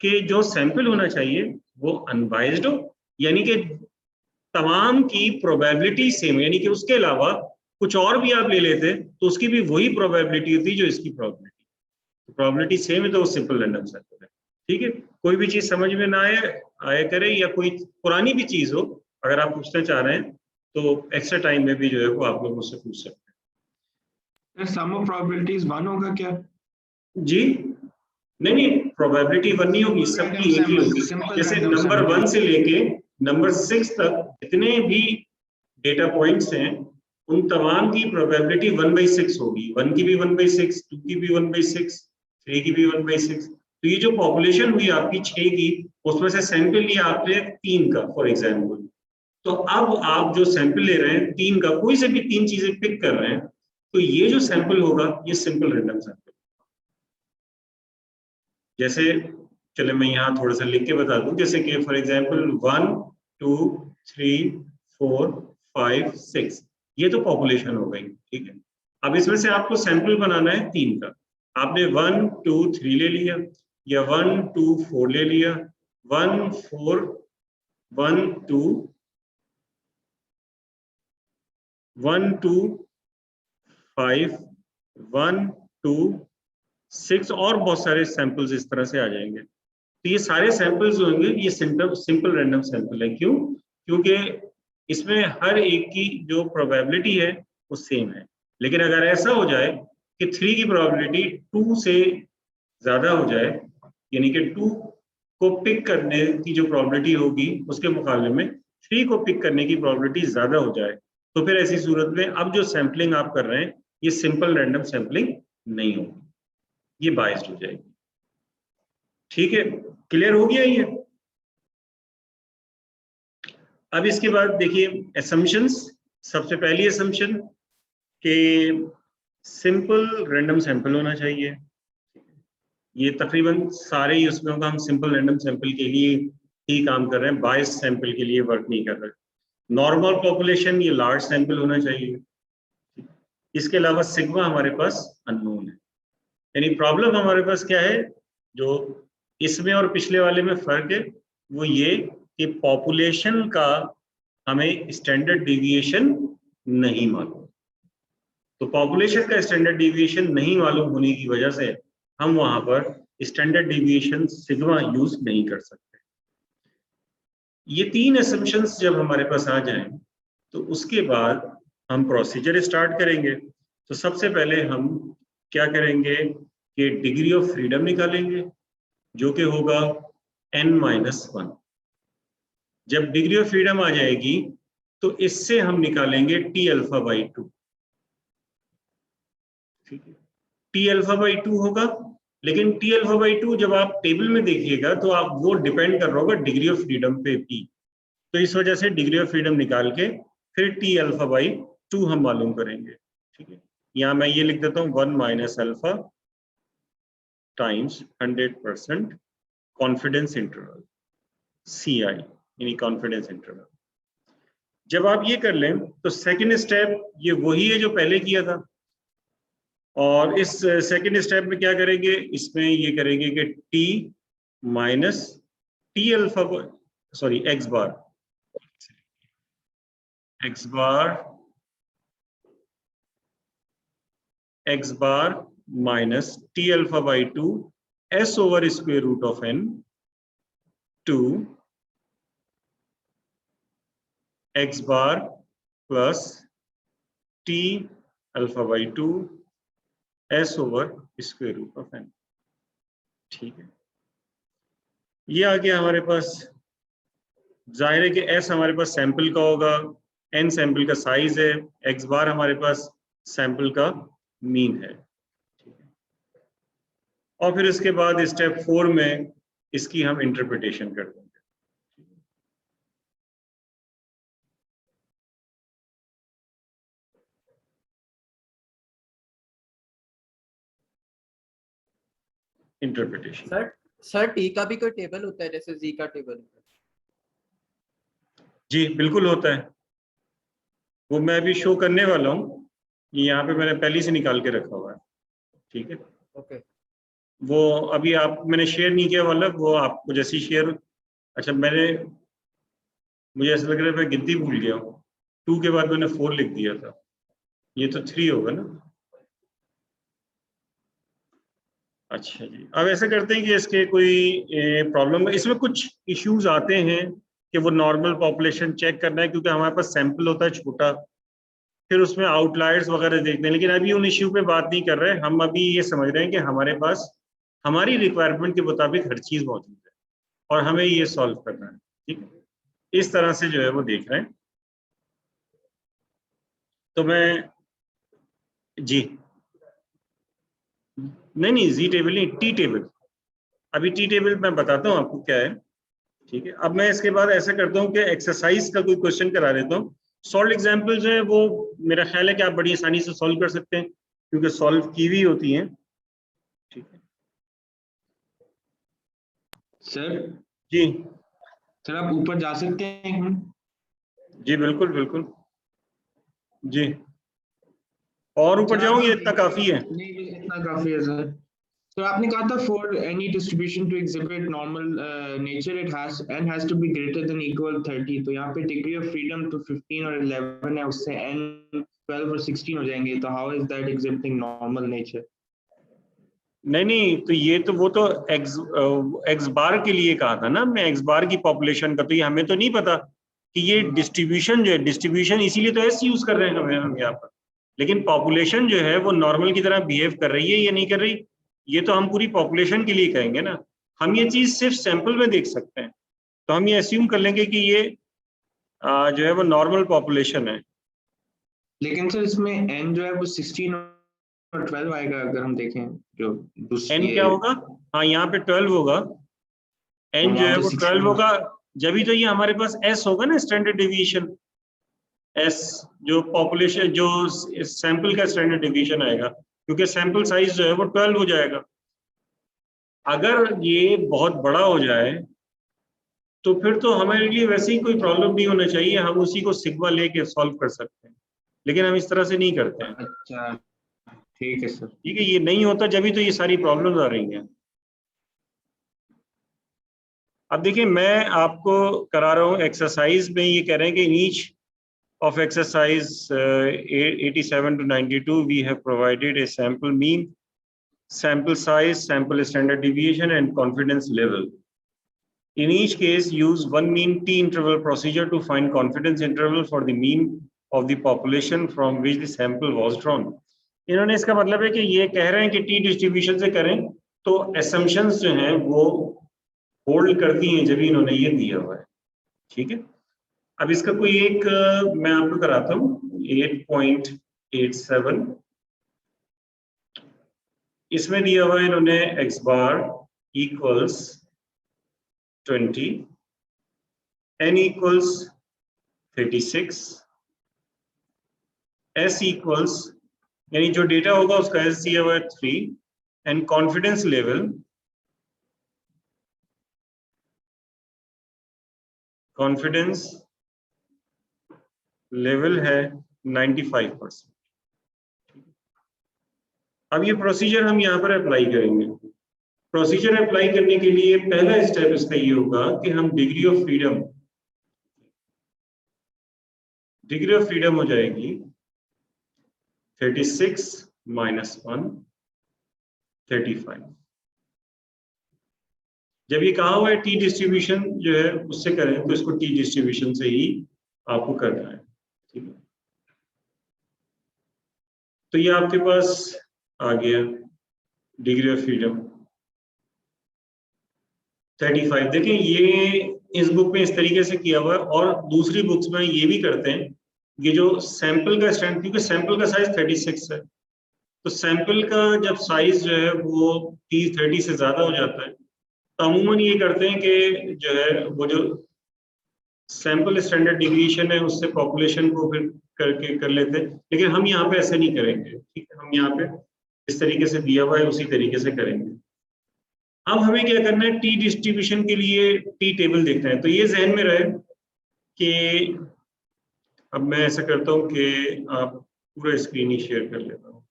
Speaker 1: कि जो सैंपल होना चाहिए वो अनबाइज्ड हो, यानी कि तमाम की प्रोबेबिलिटी सेम, यानी कि उसके अलावा कुछ और भी आप ले लेते तो उसकी भी वही प्रोबेबिलिटी होती जो इसकी प्रोबेबिलिटी। तो प्रोबेबिलिटी सेम है तो वो सिंपल रैंडम सैंपल है। ठीक है, कोई भी चीज समझ में ना आए आया करे या कोई पुरानी भी चीज हो अगर आप पूछना चाह रहे हैं तो एक्स्ट्रा टाइम में भी जो है वो आप लोग मुझसे पूछ सकते
Speaker 2: सम ऑफ प्रोबेबिलिटीज 1 होगा क्या?
Speaker 1: हैं। जी नहीं नहीं, प्रोबेबिलिटी 1 नहीं होगी, सबकी एक ही होगी।
Speaker 2: सिंपल
Speaker 1: जैसे
Speaker 2: रैंडम
Speaker 1: नंबर
Speaker 2: सैंपल।
Speaker 1: 1 से लेके नंबर 6 तक जितने भी डेटा पॉइंट्स हैं उन तमाम की प्रोबेबिलिटी 1/6 होगी। 1 की भी 1/6, 2 की भी 1/6, 3 की भी 1/6। तो ये जो पॉपुलेशन हुई आपकी 6 की, उसमें से सैंपल लिया आपने 3 का फॉर एग्जाम्पल, तो अब आप जो सैंपल ले रहे हैं 3 का, कोई से भी 3 चीजें पिक कर रहे हैं, तो ये जो सैंपल होगा ये सिंपल रैंडम सैंपल। जैसे चले मैं यहाँ थोड़ा सा लिख के बता दूं, जैसे कि फॉर एग्जांपल 1 2 3 4 5 6, ये तो पॉपुलेशन हो गई। ठीक है, अब इसमें से आपको सैंपल बनाना है 3 का। आपने 1 2 3 ले लिया या 1 2 4 ले लिया, 1 4 1 2 1 2 5 1 2 6 और बहुत सारे सैंपल्स इस तरह से आ जाएंगे। तो ये सारे सैंपल्स जो होंगे ये सिंपल रैंडम सैंपल है। क्यों? क्योंकि इसमें हर एक की जो प्रोबेबिलिटी है वो सेम है। लेकिन अगर ऐसा हो जाए कि 3 की प्रोबेबिलिटी 2 से ज्यादा हो जाए, यानी कि 2 को पिक करने की जो प्रोबेबिलिटी होगी उसके मुकाबले में 3 को पिक करने की प्रोबेबिलिटी ज्यादा हो जाए, तो फिर ऐसी सूरत में अब जो सैंपलिंग आप कर रहे हैं ये सिंपल रैंडम सैंपलिंग नहीं होगी, ये बाइस्ड हो जाएगी। ठीक है, क्लियर हो गया ये? अब इसके बाद देखिए असम्पशंस। सबसे पहली असम्पशन कि सिंपल रैंडम सैंपल होना चाहिए। ये तकरीबन सारे ही उसमें होगा, हम सिंपल रैंडम सैंपल के लिए ही काम कर रहे हैं, बायस सैंपल के लिए वर्क नहीं कर रहे। नॉर्मल पॉपुलेशन ये लार्ज सैंपल होना चाहिए। इसके अलावा सिग्मा हमारे पास अननोन है। यानी प्रॉब्लम हमारे पास क्या है, जो इसमें और पिछले वाले में फर्क है वो ये कि पॉपुलेशन का हमें स्टैंडर्ड डिविएशन नहीं मालूम। तो पॉपुलेशन का स्टैंडर्ड डिविएशन नहीं मालूम होने की वजह से हम वहां पर स्टैंडर्ड डिविएशन सिग्मा यूज नहीं कर सकते। ये 3 असम्पशंस जब हमारे पास आ जाएं तो उसके बाद हम प्रोसीजर स्टार्ट करेंगे। तो सबसे पहले हम क्या करेंगे कि डिग्री ऑफ फ्रीडम निकालेंगे जो कि होगा n-1। जब डिग्री ऑफ फ्रीडम आ जाएगी तो इससे हम निकालेंगे टी अल्फा बाई 2। ठीक है, टी अल्फा बाई 2 होगा, लेकिन टी अल्फा बाई 2 जब आप टेबल में देखिएगा तो आप वो डिपेंड कर रहा होगा डिग्री ऑफ फ्रीडम पे भी। तो इस वजह से डिग्री ऑफ फ्रीडम निकाल के फिर टी अल्फा बाई 2 हम मालूम करेंगे। ठीक है, यहाँ मैं ये लिख देता हूँ 1 minus alpha times 100% confidence interval, CI यानी कॉन्फिडेंस इंटरवल। जब आप ये कर लें तो सेकेंड स्टेप ये वही है जो पहले किया था, और इस सेकेंड स्टेप में क्या करेंगे, इसमें ये करेंगे कि t minus t alpha, sorry x bar minus t alpha by 2 s over square root of n to x bar plus t alpha by 2 s over square root of n। ठीक है, ये आ गया हमारे पास। जाहिर है कि एस हमारे पास सैंपल का होगा, एन सैंपल का साइज है, एक्स बार हमारे पास सैंपल का मीन है। और फिर इसके बाद स्टेप 4 में इसकी हम इंटरप्रिटेशन कर देंगे। इंटरप्रिटेशन।
Speaker 3: सर टी का भी कोई टेबल होता है जैसे जी का टेबल होता है?
Speaker 1: जी बिल्कुल होता है, वो मैं अभी शो करने वाला हूँ, यहाँ पे मैंने पहले से निकाल के रखा हुआ है। ठीक है,
Speaker 3: ओके।
Speaker 1: वो अभी मैंने शेयर नहीं किया वाला, वो आपको जैसी शेयर, अच्छा मुझे ऐसा लग रहा है मैं गिनती भूल गया हूँ, 2 के बाद मैंने 4 लिख दिया था, ये तो 3 होगा ना। अच्छा जी, अब ऐसा करते हैं कि इसके कोई प्रॉब्लम, इसमें कुछ इश्यूज आते हैं कि वो नॉर्मल पॉपुलेशन चेक करना है, क्योंकि हमारे पास सैंपल होता है छोटा, फिर उसमें आउटलायर्स वगैरह देखते हैं, लेकिन अभी उन इश्यू पे बात नहीं कर रहे हैं हम। अभी ये समझ रहे हैं कि हमारे पास हमारी रिक्वायरमेंट के मुताबिक हर चीज मौजूद है और हमें ये सॉल्व करना है। ठीक है, इस तरह से जो है वो देख रहे हैं। तो मैं जी नहीं जी टेबल नहीं, टी टेबल, अभी टी टेबल मैं बताता हूँ आपको क्या है। ठीक है, अब मैं इसके बाद ऐसा करता हूँ कि एक्सरसाइज का कोई क्वेश्चन करा देता हूँ। सॉल्व एग्जाम्पल जो है वो मेरा ख्याल है कि आप बड़ी आसानी से सॉल्व कर सकते हैं, क्योंकि सॉल्व की हुई होती हैं। ठीक है
Speaker 2: सर
Speaker 1: जी,
Speaker 2: सर आप ऊपर जा सकते हैं?
Speaker 1: जी बिल्कुल बिल्कुल जी, और ऊपर
Speaker 2: सर
Speaker 1: जाऊँ, ये इतना काफी है?
Speaker 2: नहीं बस इतना काफी है सर। तो आपने कहा था for any distribution to exhibit normal nature it has to be greater than equal 30। तो यहाँ पे डिग्री ऑफ फ्रीडम तो 15 और 11 है, उससे n 12 और 16 हो जाएंगे। तो how is that exhibiting normal nature?
Speaker 1: नहीं नहीं, तो ये तो वो तो एक्स बार के लिए कहा था ना मैं, एक्स बार की पॉपुलेशन का, तो ये हमें तो नहीं पता कि ये डिस्ट्रीब्यूशन जो है, डिस्ट्रीब्यूशन इसीलिए तो एस यूज कर रहे हैं हम यहाँ पर, लेकिन पॉपुलेशन जो है वो नॉर्मल की तरह बिहेव कर रही है या नहीं कर रही, ये तो हम पूरी पॉपुलेशन के लिए कहेंगे ना। हम ये चीज सिर्फ सैंपल में देख सकते हैं, तो हम ये अस्यूम कर लेंगे कि ये जो है वो नॉर्मल पॉपुलेशन है।
Speaker 2: लेकिन सर इसमें n जो है वो 16 और 12 आएगा अगर हम देखें जो
Speaker 1: एन क्या होगा? हाँ, यहाँ पे 12 होगा, एन जो है वो 12 होगा, जब भी तो ये हमारे पास एस होगा ना, स्टैंडर्ड डेविएशन, एस जो पॉपुलेशन जो सैंपल का स्टैंडर्ड डेविएशन आएगा, क्योंकि सैंपल साइज जो है वो 12 हो जाएगा। अगर ये बहुत बड़ा हो जाए तो फिर तो हमारे लिए वैसे ही कोई प्रॉब्लम नहीं होना चाहिए, हम उसी को सिग्मा लेके सॉल्व कर सकते हैं, लेकिन हम इस तरह से नहीं करते हैं।
Speaker 2: अच्छा ठीक है सर।
Speaker 1: ठीक है, ये नहीं होता जब भी तो ये सारी प्रॉब्लम्स आ रही हैं। अब देखिए, मैं आपको करा रहा हूँ एक्सरसाइज में, ये कह रहे हैं कि in each of exercise 87 to 92 we have provided a sample mean, sample size, sample standard deviation and confidence level. In each case use one mean t interval procedure to find confidence interval for the mean of the population from which the sample was drawn. इन्होंने इसका मतलब है कि ये कह रहे हैं कि टी डिस्ट्रीब्यूशन से करें तो assumptions जो हैं वो होल्ड करती हैं, जब इन्होंने ये दिया हुआ है। ठीक है, अब इसका कोई एक मैं आपको कराता हूँ, 8.87 इसमें दिया हुआ है इन्होंने x bar equals 20, n equals 36, s equals, यानी जो डेटा होगा उसका s दिया हुआ है 3, एंड कॉन्फिडेंस लेवल है 95%। अब ये प्रोसीजर हम यहाँ पर अप्लाई करेंगे। प्रोसीजर अप्लाई करने के लिए पहला स्टेप इसका ये होगा कि हम डिग्री ऑफ फ्रीडम हो जाएगी 36 माइनस 1 35। जब ये कहा हुआ है टी डिस्ट्रीब्यूशन जो है उससे करें, तो इसको टी डिस्ट्रीब्यूशन से ही आपको करना है। ठीक है, तो ये आपके पास आ गया डिग्री ऑफ फ्रीडम 35। देखें, ये इस बुक में इस तरीके से किया हुआ है, और दूसरी बुक्स में ये भी करते हैं, ये जो सैंपल का स्टैंड, क्योंकि सैंपल का साइज 36 है, तो सैंपल का जब साइज जो है वो 30 से ज्यादा हो जाता है, तो अमूमन ये करते हैं कि जो है वो जो सैंपल स्टैंडर्ड डिविएशन है उससे पॉपुलेशन को फिर करके कर लेते हैं, लेकिन हम यहाँ पे ऐसे नहीं करेंगे। ठीक है, हम यहाँ पे इस तरीके से दिया हुआ है उसी तरीके से करेंगे। अब हमें क्या करना है, टी डिस्ट्रीब्यूशन के लिए टी टेबल देखना है। तो ये जहन में रहे कि अब मैं ऐसा करता हूं कि आप पूरा स्क्रीन ही शेयर कर लेता हूं।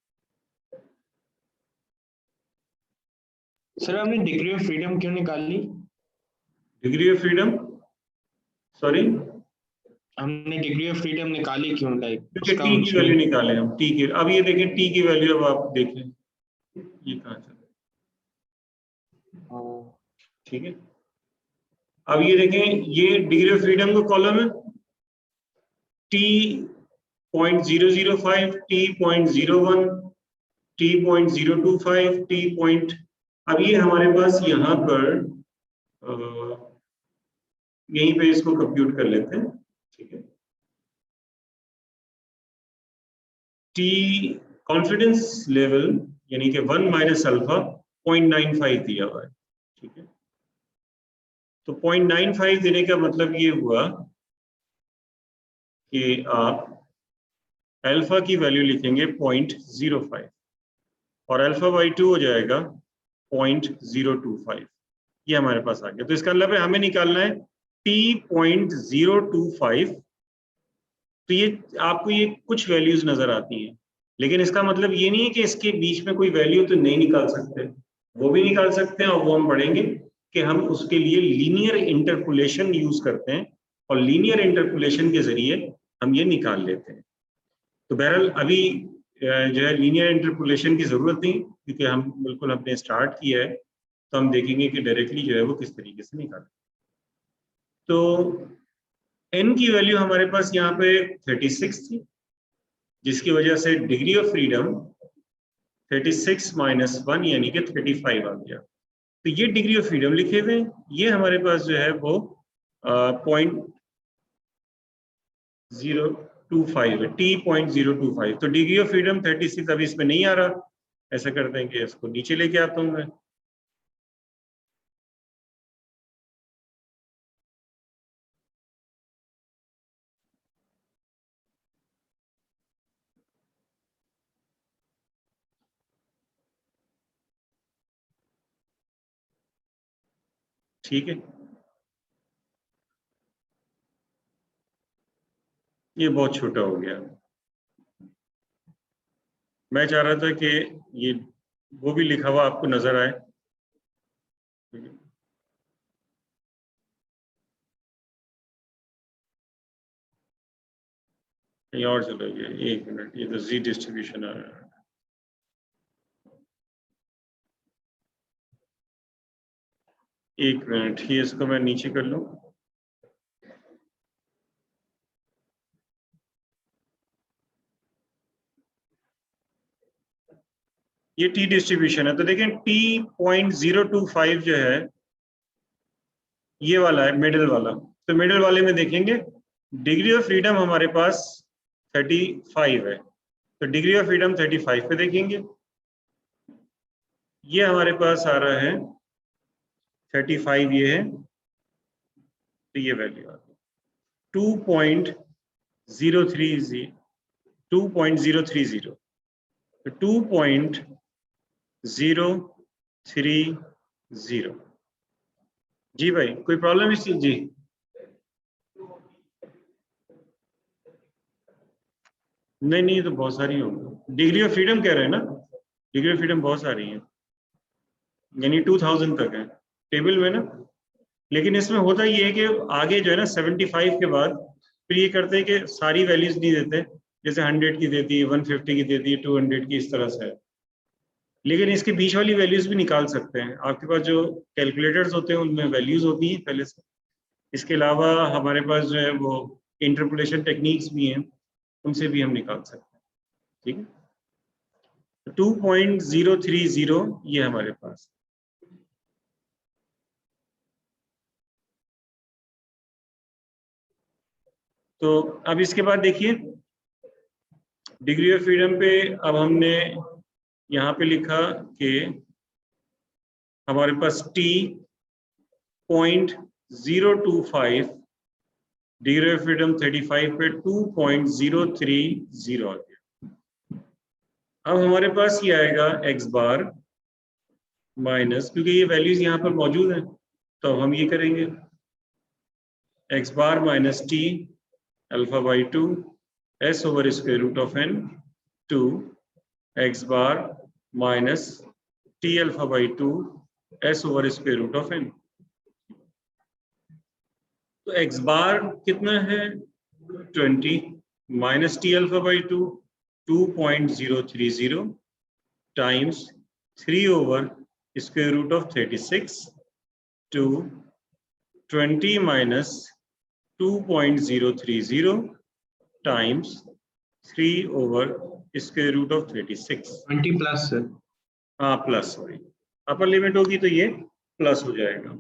Speaker 2: सर हमने डिग्री ऑफ फ्रीडम क्यों निकाली?
Speaker 1: डिग्री ऑफ फ्रीडम, सॉरी,
Speaker 2: हमने डिग्री ऑफ फ्रीडम निकाली क्यों, लाइक
Speaker 1: क्योंकि
Speaker 2: उसका
Speaker 1: टी की वैल्यू
Speaker 2: उसमें
Speaker 1: निकाले हम, टी की। अब ये देखें टी की वैल्यू, अब आप देखें ये कहाँ चला, ठीक है। अब ये देखें, ये डिग्री ऑफ फ्रीडम का कॉलम है, T 0.005, T 0.01, T 0.025, T point. अब ये हमारे पास यहाँ पर यहीं पे इसको कंप्यूट कर लेते हैं, ठीक है। टी कॉन्फिडेंस लेवल यानी कि 1 माइनस अल्फा 0.95 दिया हुआ है, ठीक है। तो 0.95 देने का मतलब ये हुआ कि आप अल्फा की वैल्यू लिखेंगे 0.05 और अल्फा बाई 2 हो जाएगा 0.025। ये हमारे पास आ गया। तो इसका मतलब है हमें निकालना है t 0.025। तो ये आपको ये कुछ वैल्यूज नजर आती हैं, लेकिन इसका मतलब ये नहीं है कि इसके बीच में कोई वैल्यू तो नहीं निकाल सकते, वो भी निकाल सकते हैं। और वो हम पढ़ेंगे कि हम उसके लिए लीनियर इंटरपोलेशन यूज करते हैं और लीनियर इंटरपोलेशन के जरिए हम ये निकाल लेते हैं। तो बहरहाल अभी जो है लीनियर इंटरपोलेशन की जरूरत नहीं, क्योंकि हम बिल्कुल हमने स्टार्ट किया है। तो हम देखेंगे कि डायरेक्टली जो है वो किस तरीके से निकालें। तो n की वैल्यू हमारे पास यहाँ पे 36 थी, जिसकी वजह से डिग्री ऑफ फ्रीडम 36 माइनस 1 यानी कि 35 आ गया। तो ये डिग्री ऑफ फ्रीडम लिखे हुए, ये हमारे पास जो है वो 0.025 है, t 0.025। तो डिग्री ऑफ फ्रीडम 36 अभी इसमें नहीं आ रहा। ऐसा करते हैं कि इसको नीचे लेके आता हूं मैं। ठीक है, ये बहुत छोटा हो गया। मैं चाह रहा था कि ये वो भी लिखा हुआ आपको नजर आए। कहीं और चलो गया, एक मिनट, ये तो जी डिस्ट्रीब्यूशन आ रहा है। एक मिनट, ये इसको मैं नीचे कर लूं। ये टी डिस्ट्रीब्यूशन है। तो देखें t 0.025 जो है ये वाला है, मिडिल वाला। तो मिडिल वाले में देखेंगे डिग्री ऑफ फ्रीडम हमारे पास 35 है। तो डिग्री ऑफ फ्रीडम 35 पे देखेंगे, ये हमारे पास आ रहा है 35, ये है। तो ये वैल्यू आ गई 2.030, 2.030। तो 2.030। जी भाई, कोई प्रॉब्लम इस चीज? जी नहीं नहीं, ये तो बहुत सारी होंगी। डिग्री ऑफ फ्रीडम कह रहे हैं ना, डिग्री ऑफ फ्रीडम बहुत सारी है, यानी 2000 तक है टेबल में ना। लेकिन इसमें होता ये है कि आगे जो है ना 75 के बाद फिर ये करते हैं कि सारी वैल्यूज नहीं देते, जैसे 100 की देती है, 150 की देती है, 200 की, इस तरह से है। लेकिन इसके बीच वाली वैल्यूज भी निकाल सकते हैं। आपके पास जो कैलकुलेटर्स होते हैं उनमें वैल्यूज होती हैं पहले से। इसके अलावा हमारे पास जो है वो इंटरपोलेशन टेक्निक्स भी हैं, उनसे भी हम निकाल सकते हैं। ठीक है, 2.030 ये हमारे पास। तो अब इसके बाद देखिए डिग्री ऑफ फ्रीडम पे अब हमने यहाँ पे लिखा कि हमारे पास t 0.025, डिग्री ऑफ फ्रीडम 35 पे 2.030 आ गया। अब हमारे पास ये आएगा x बार माइनस, क्योंकि ये वैल्यूज यहाँ पर मौजूद हैं तो हम ये करेंगे x bar minus t alpha by 2 s over square root of n 2 x bar minus t alpha by 2 s over square root of n. तो एक्स बार कितना है 20 minus t alpha by 2 2.030 times 3 over square root of 36 to 20 minus 2.030 times 3 over square root of 36।
Speaker 2: 20 plus sir.
Speaker 1: हाँ प्लस, सॉरी अपर लिमिट होगी तो ये प्लस हो जाएगा।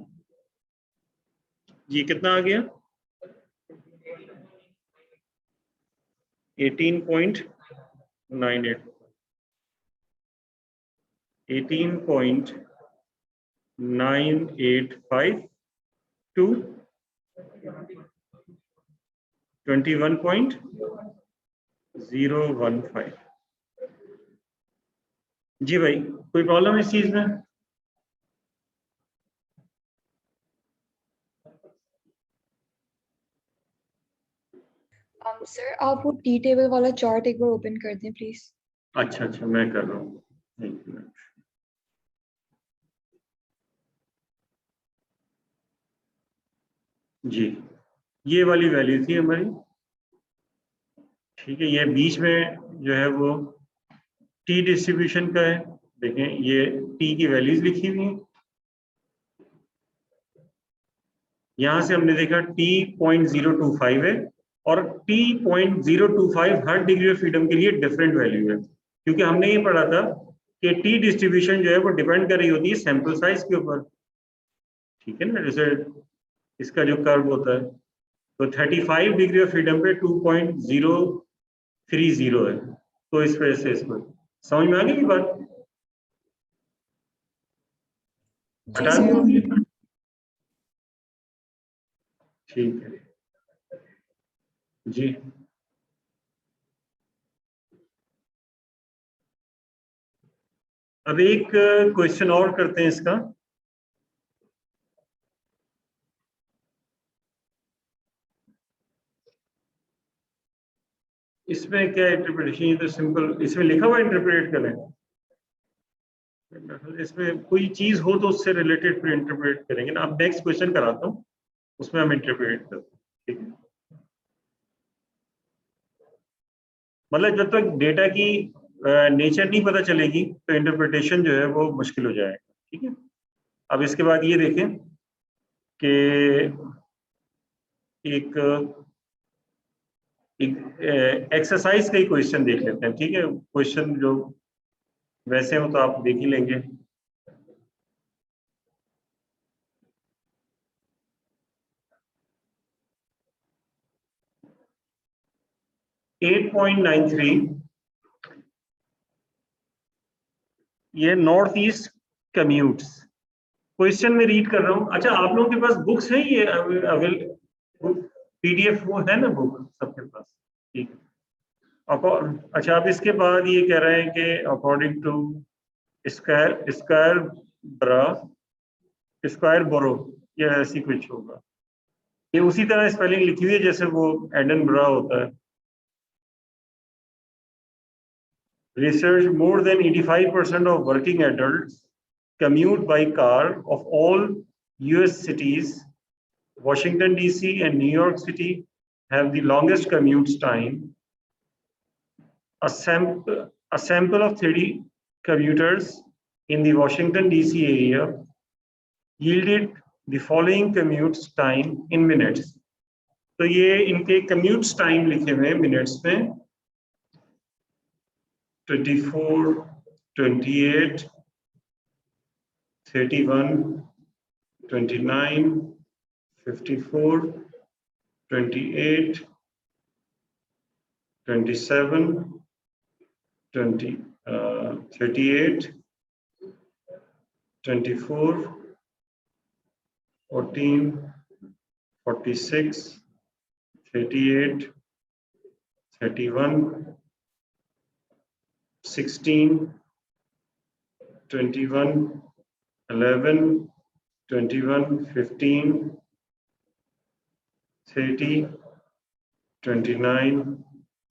Speaker 1: ये कितना आ गया 18.98 18.985 to 21.015। जी भाई, कोई प्रॉब्लम इस चीज में?
Speaker 4: सर आप वो टी टेबल वाला चार्ट एक बार ओपन कर दें प्लीज।
Speaker 1: अच्छा अच्छा, मैं कर रहा हूँ, एक मिनट। जी, ये वाली वैल्यू थी हमारी, ठीक है। ये बीच में जो है वो टी डिस्ट्रीब्यूशन का है, देखें ये टी की वैल्यूज लिखी हुई हैं। यहां से हमने देखा t 0.025 है और t 0.025 her degree of freedom के लिए डिफरेंट वैल्यू है, क्योंकि हमने ये पढ़ा था कि टी डिस्ट्रीब्यूशन जो है वो डिपेंड कर रही होती है सैंपल साइज के ऊपर, ठीक है ना। जैसे इसका जो कर्व होता है तो 35 डिग्री ऑफ फ्रीडम पे 2.030 है, तो इस वजह से इसको समझ में आ गई बात? हटा दूँ? ठीक है जी। अब एक क्वेश्चन और करते हैं इसका। इसमें क्या इंटरप्रिटेशन, ये तो सिंपल, इसमें लिखा हुआ इंटरप्रेट करें, इसमें कोई चीज हो तो उससे रिलेटेड फिर इंटरप्रेट करेंगे ना। अब नेक्स्ट क्वेश्चन कराता हूँ, उसमें हम इंटरप्रेट करते हैं, ठीक है। मतलब जब तक डेटा की नेचर नहीं पता चलेगी तो इंटरप्रिटेशन जो है वो मुश्किल हो जाएगा, ठीक है। अब इसके बाद ये देखें कि एक एक्सरसाइज का ही क्वेश्चन देख लेते हैं, ठीक है। क्वेश्चन जो वैसे हो तो आप देख ही लेंगे। ये नॉर्थ ईस्ट कम्यूट्स, क्वेश्चन में रीड कर रहा हूँ। अच्छा, आप लोगों के पास बुक्स हैं ये अवेल पीडीएफ वो है ना बुक सबके पास, ठीक है। अच्छा, अब इसके बाद ये कह रहे हैं कि अकॉर्डिंग टू स्क्वायर बोरो, ये ऐसी कुछ होगा। ये उसी तरह स्पेलिंग लिखी हुई है जैसे वो एडनबरा होता है। Research, more than 85% of working adults commute by car of all US cities. Washington DC and New York City have the longest commute time. A sample of 30 commuters in the Washington DC area yielded the following commute time in minutes. तो ये इनके commute time लिखे हुए minutes में 24, 28, 31, 29, 54, 28, 27, 38, 24, 14, 46, 38, 31, 16, 21, 11, 21, 15, 30, 29,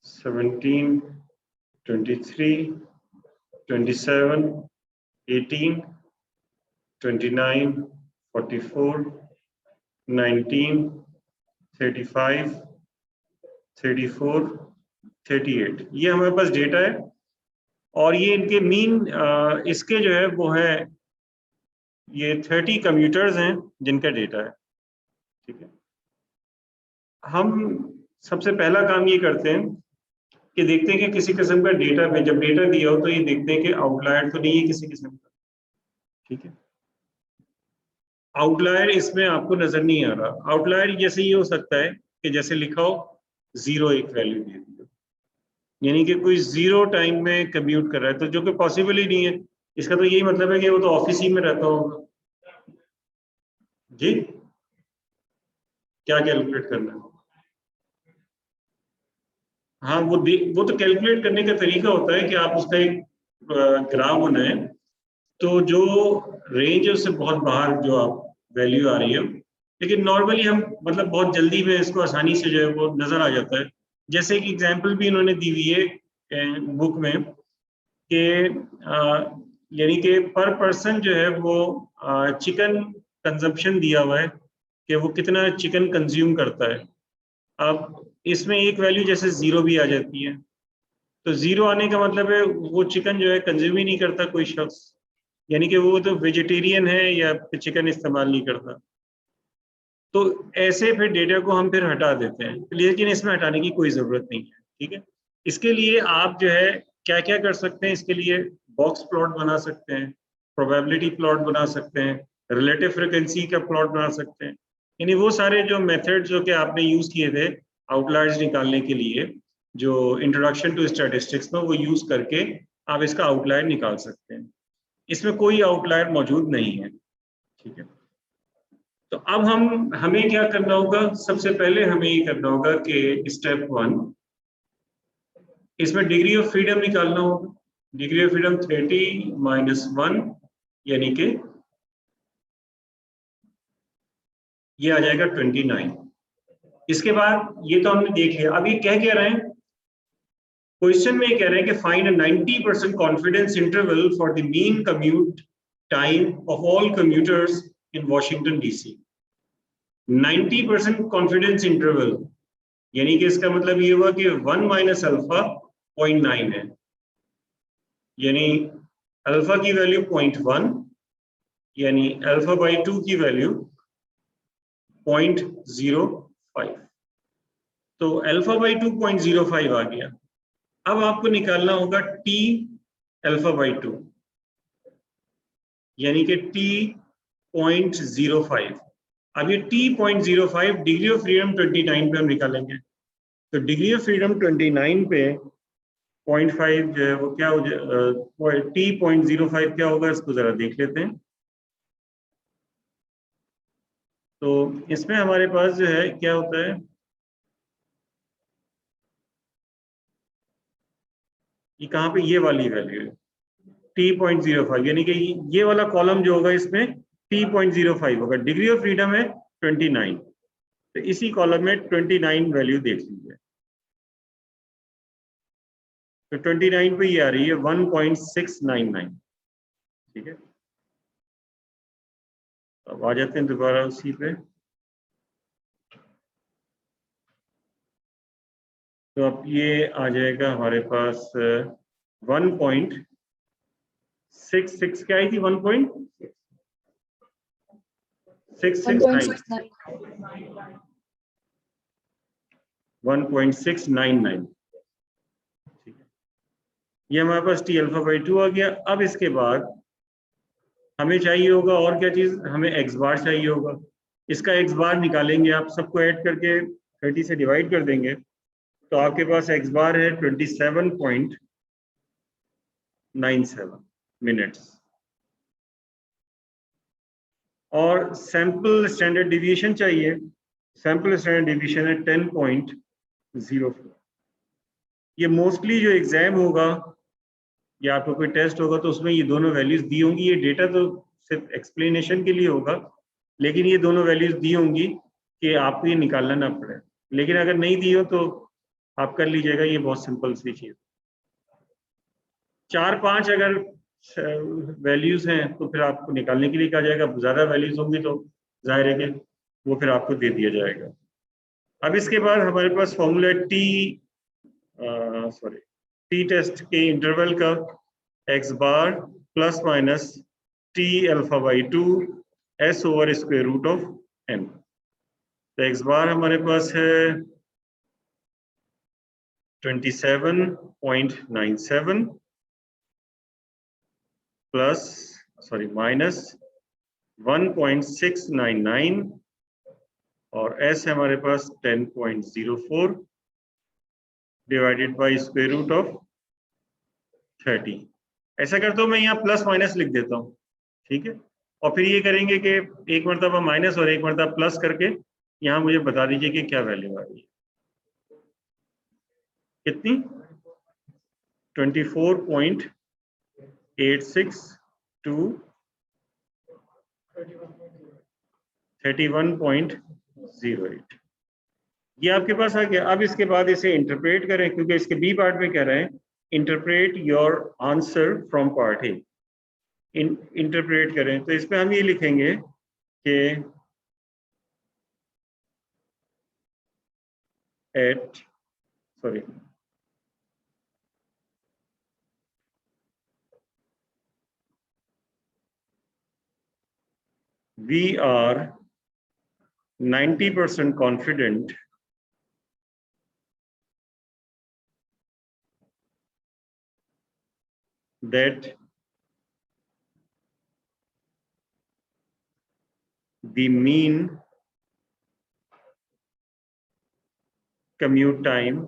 Speaker 1: 17, 23, 27, 18, 29, 44, 19, 35, 34, 38, ये हमारे पास डेटा है। और ये इनके मीन इसके जो है वो है, ये 30 कम्यूटर्स हैं जिनका डेटा है। ठीक है, हम सबसे पहला काम ये करते हैं कि देखते हैं कि किसी किस्म का डेटा में जब डेटा दिया हो तो ये देखते हैं कि आउटलायर तो नहीं है किसी किस्म का। ठीक है, आउटलायर इसमें आपको नजर नहीं आ रहा। आउटलायर जैसे ये हो सकता है कि जैसे लिखा हो 0 एक वैल्यू दे दी, यानी कि कोई 0 टाइम में कम्यूट कर रहा है, तो जो कि पॉसिबल ही नहीं है। इसका तो यही मतलब है कि वो तो ऑफिस ही में रहता होगा। जी, क्या कैलकुलेट करना है? हाँ, वो तो कैलकुलेट करने का तरीका होता है कि आप उसका एक ग्राफ बनाएं, तो जो रेंज है उससे बहुत बाहर जो आप वैल्यू आ रही है, लेकिन नॉर्मली हम मतलब बहुत जल्दी में इसको आसानी से जो है वो नजर आ जाता है। जैसे एक एग्जांपल भी इन्होंने दी हुई है बुक में कि यानी कि पर पर्सन जो है वो चिकन कंजम्पशन दिया हुआ है कि वो कितना चिकन कंज्यूम करता है। अब इसमें एक वैल्यू जैसे 0 भी आ जाती है, तो 0 आने का मतलब है वो चिकन जो है कंज्यूम ही नहीं करता कोई शख्स, यानी कि वो तो वेजिटेरियन है या चिकन इस्तेमाल नहीं करता। तो ऐसे फिर डेटा को हम फिर हटा देते हैं, लेकिन इसमें हटाने की कोई ज़रूरत नहीं है। ठीक है, इसके लिए आप जो है क्या क्या कर सकते हैं, इसके लिए बॉक्स प्लॉट बना सकते हैं, प्रोबेबिलिटी प्लॉट बना सकते हैं, रिलेटिव फ्रिक्वेंसी का प्लॉट बना सकते हैं। यानी वो सारे जो मेथड जो कि आपने यूज़ किए थे आउटलायर्स निकालने के लिए, जो इंट्रोडक्शन टू स्टैटिस्टिक्स में, वो यूज़ करके आप इसका आउटलायर निकाल सकते हैं। इसमें कोई आउटलायर मौजूद नहीं है। ठीक है, तो अब हमें क्या करना होगा? सबसे पहले हमें ये करना होगा कि स्टेप 1, इसमें डिग्री ऑफ फ्रीडम निकालना होगा। डिग्री ऑफ फ्रीडम 30 माइनस 1, यानी कि ये आ जाएगा 29। इसके बाद ये तो हमने देख लिया। अब ये कह रहे हैं, क्वेश्चन में कह रहे हैं कि find a 90% confidence interval for the mean commute time of all commuters in Washington DC. 90% confidence interval, यानी कि इसका मतलब ये हुआ कि 1 माइनस अल्फा 0.9 है, यानी अल्फा की वैल्यू 0.1, यानी अल्फा बाई 2 की वैल्यू 0.05। तो अल्फा बाई 2 0.05 आ गया। अब आपको निकालना होगा टी अल्फा बाई 2, यानी कि टी 0.05। अब ये टी 0.05 डिग्री ऑफ फ्रीडम 29 पे हम निकालेंगे। तो डिग्री ऑफ फ्रीडम 29 पे 0.5 जो है वो क्या हो जाए, टी 0.05 क्या होगा, इसको जरा देख लेते हैं। तो इसमें हमारे पास जो है क्या होता है, ये कहाँ पे ये वाली वैल्यू है टी 0.05, यानी कि ये वाला कॉलम जो होगा इसमें टी 0.05 होगा। डिग्री ऑफ फ्रीडम है 29, तो इसी कॉलम में 29 वैल्यू देख लीजिए। तो 29 पे ये आ रही है 1.699। ठीक है, अब आ जाते हैं दोबारा उसी पे। तो अब ये आ जाएगा हमारे पास 1.66 क्या आई थी, 1.669 1.699। ठीक है, ये हमारे पास टी अल्फा बाई 2 आ गया। अब इसके बाद हमें चाहिए होगा और क्या चीज, हमें एक्स बार चाहिए होगा। इसका एक्स बार निकालेंगे, आप सबको ऐड करके 30 से डिवाइड कर देंगे, तो आपके पास एक्स बार है 27.97 मिनट्स। और सैंपल स्टैंडर्ड डिविएशन चाहिए, सैंपल स्टैंडर्ड डिविएशन है 10.04। ये मोस्टली जो एग्जाम होगा या आपको कोई टेस्ट होगा तो उसमें ये दोनों वैल्यूज दी होंगी। ये डेटा तो सिर्फ एक्सप्लेनेशन के लिए होगा, लेकिन ये दोनों वैल्यूज दी होंगी कि आपको ये निकालना ना पड़े। लेकिन अगर नहीं दी हो तो आप कर लीजिएगा, ये बहुत सिंपल सी चीज। 4-5 अगर वैल्यूज हैं तो फिर आपको निकालने के लिए कहा जाएगा, ज्यादा वैल्यूज होंगी तो जाहिर है कि वो फिर आपको दे दिया जाएगा। अब इसके बाद हमारे पास फॉर्मूला टी टेस्ट के इंटरवल का x bar plus minus t alpha by 2 s over square root of n. तो एक्स बार हमारे पास है 27.97 माइनस 1.699 और s हमारे पास 10.04 divided by square root of 30। ऐसा करता हूँ मैं यहाँ प्लस माइनस लिख देता हूँ, ठीक है। और फिर ये करेंगे कि एक मरतबा माइनस और एक मरतबा प्लस करके यहाँ मुझे बता दीजिए कि क्या वैल्यू आ रही है। कितनी? 24.86 to 31.08 ये आपके पास आ गया। अब इसके बाद इसे इंटरप्रेट करें, क्योंकि इसके बी पार्ट में कह रहे हैं interpret your answer from part A. Interpret करें तो इसमें हम ये लिखेंगे कि we are 90% confident that the mean commute time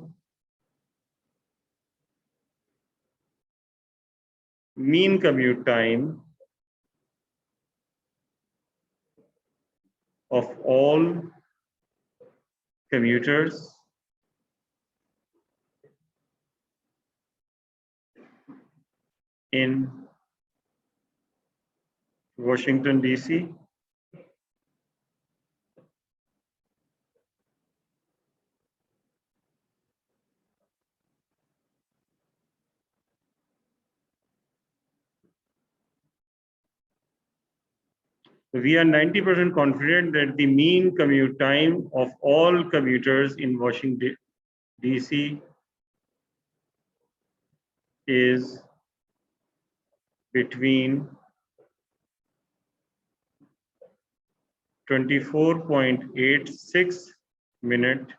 Speaker 1: of all commuters in Washington, D.C. We are 90% confident that the mean commute time of all commuters in Washington, D.C. is between 24.86 minutes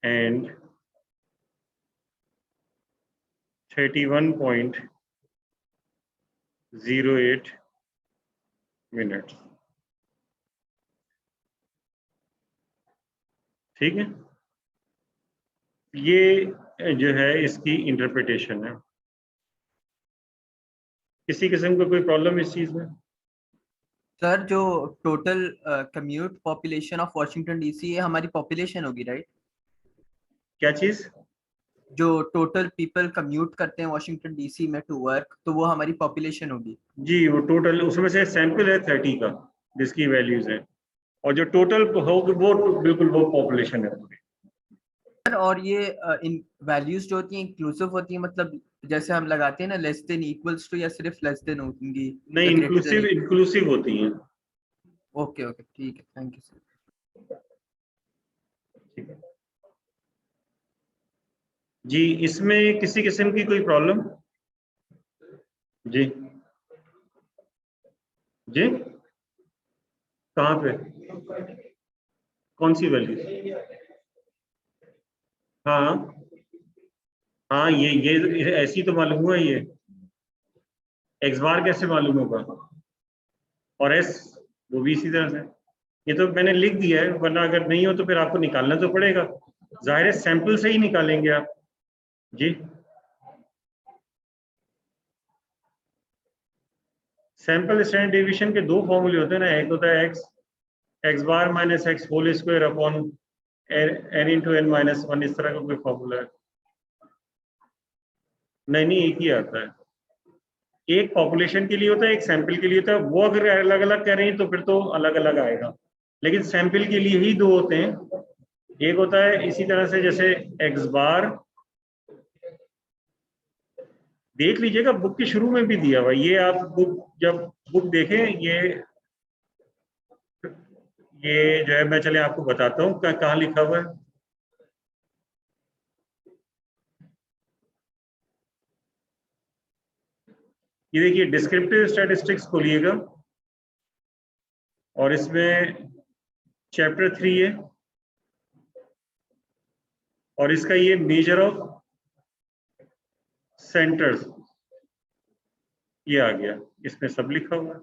Speaker 1: and 31.08 minute. ठीक है, ये जो है इसकी इंटरप्रिटेशन है। किसी किस्म का कोई प्रॉब्लम इस चीज में?
Speaker 3: सर जो total commute population of Washington DC है हमारी पॉपुलेशन होगी, राइट?
Speaker 1: क्या चीज?
Speaker 3: जो टोटल पीपल कम्यूट करते हैं वॉशिंगटन डीसी में टू वर्क, तो वो हमारी पॉपुलेशन होगी।
Speaker 1: जी, वो टोटल, उसमें से सैंपल है 30 का जिसकी वैल्यूज है, और जो टोटल होगी वो बिल्कुल वो पॉपुलेशन है पूरी।
Speaker 3: और ये इन वैल्यूज जो होती हैं इंक्लूसिव होती हैं, मतलब जैसे हम लगाते हैं ना लेस देन इक्वल्स टू, या सिर्फ लेस देन होंगी?
Speaker 1: नहीं, इंक्लूसिव होती हैं।
Speaker 3: ओके ओके, ठीक है, थैंक यू सर।
Speaker 1: ठीक है जी, इसमें किसी किस्म की कोई प्रॉब्लम? जी जी, कहाँ पे? कौन सी वैल्यू? हाँ हाँ, ये ऐसी तो मालूम हुआ, ये एक्स बार कैसे मालूम होगा, और एस वो भी इसी तरह से। ये तो मैंने लिख दिया है, वरना अगर नहीं हो तो फिर आपको निकालना तो पड़ेगा। जाहिर है सैंपल से ही निकालेंगे आप। जी, सैंपल स्टैंडर्ड डेविएशन के दो फॉर्मूले होते हैं ना, एक होता है x bar minus x whole square upon n into n minus one, इस तरह का कोई फॉर्मूला है? नहीं, एक ही आता है। एक पॉपुलेशन के लिए होता है, एक सैंपल के लिए होता है। वो अगर अलग अलग कर रहे हैं तो फिर तो अलग अलग आएगा, लेकिन सैंपल के लिए ही दो होते हैं। एक होता है इसी तरह से, जैसे एक्स बार, देख लीजिएगा बुक के शुरू में भी दिया हुआ ये, आप जब बुक देखें, ये जो है, मैं चले आपको बताता हूँ कहाँ लिखा हुआ है। ये देखिए, डिस्क्रिप्टिव स्टैटिस्टिक्स खोलिएगा और इसमें चैप्टर 3 है और इसका ये मेजर ऑफ सेंटर्स, ये आ गया, इसमें सब लिखा हुआ है।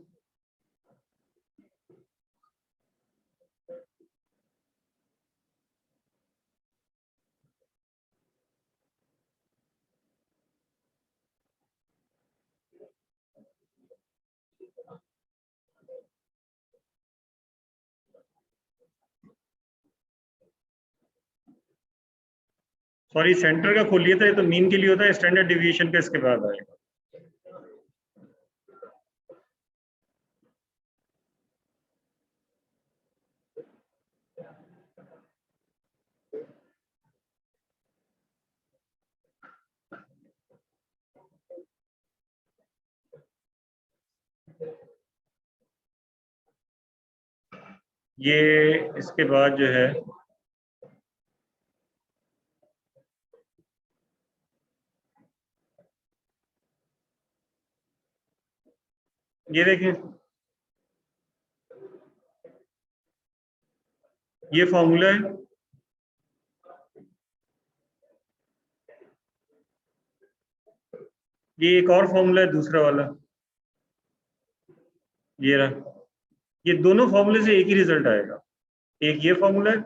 Speaker 1: सॉरी, सेंटर का खोल लिया था, ये तो मीन के लिए होता है, स्टैंडर्ड डिविएशन का इसके बाद आएगा। ये इसके बाद जो है, ये देखें, ये फॉर्मूला है, ये एक और फॉर्मूला है दूसरा वाला, ये रहा। ये दोनों फॉर्मूले से एक ही रिजल्ट आएगा, एक ये फॉर्मूला है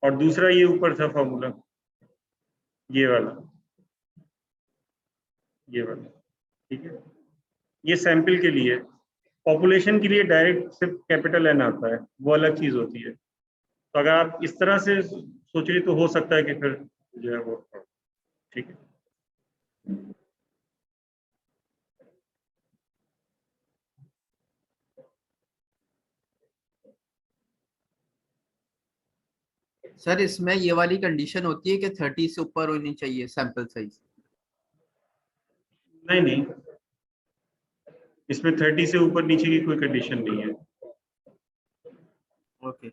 Speaker 1: और दूसरा ये ऊपर था फॉर्मूला, ये वाला, ये वाला, ठीक है। ये सैंपल के लिए, पॉपुलेशन के लिए डायरेक्ट सिर्फ कैपिटल एन आता है, वो अलग चीज होती है। तो अगर आप इस तरह से सोच रही तो हो सकता है कि फिर जो है वो, ठीक है।
Speaker 3: सर इसमें ये वाली कंडीशन होती है कि 30 से ऊपर होनी चाहिए सैंपल साइज?
Speaker 1: नहीं नहीं, इसमें 30 से ऊपर नीचे की कोई कंडीशन नहीं है।
Speaker 3: ओके।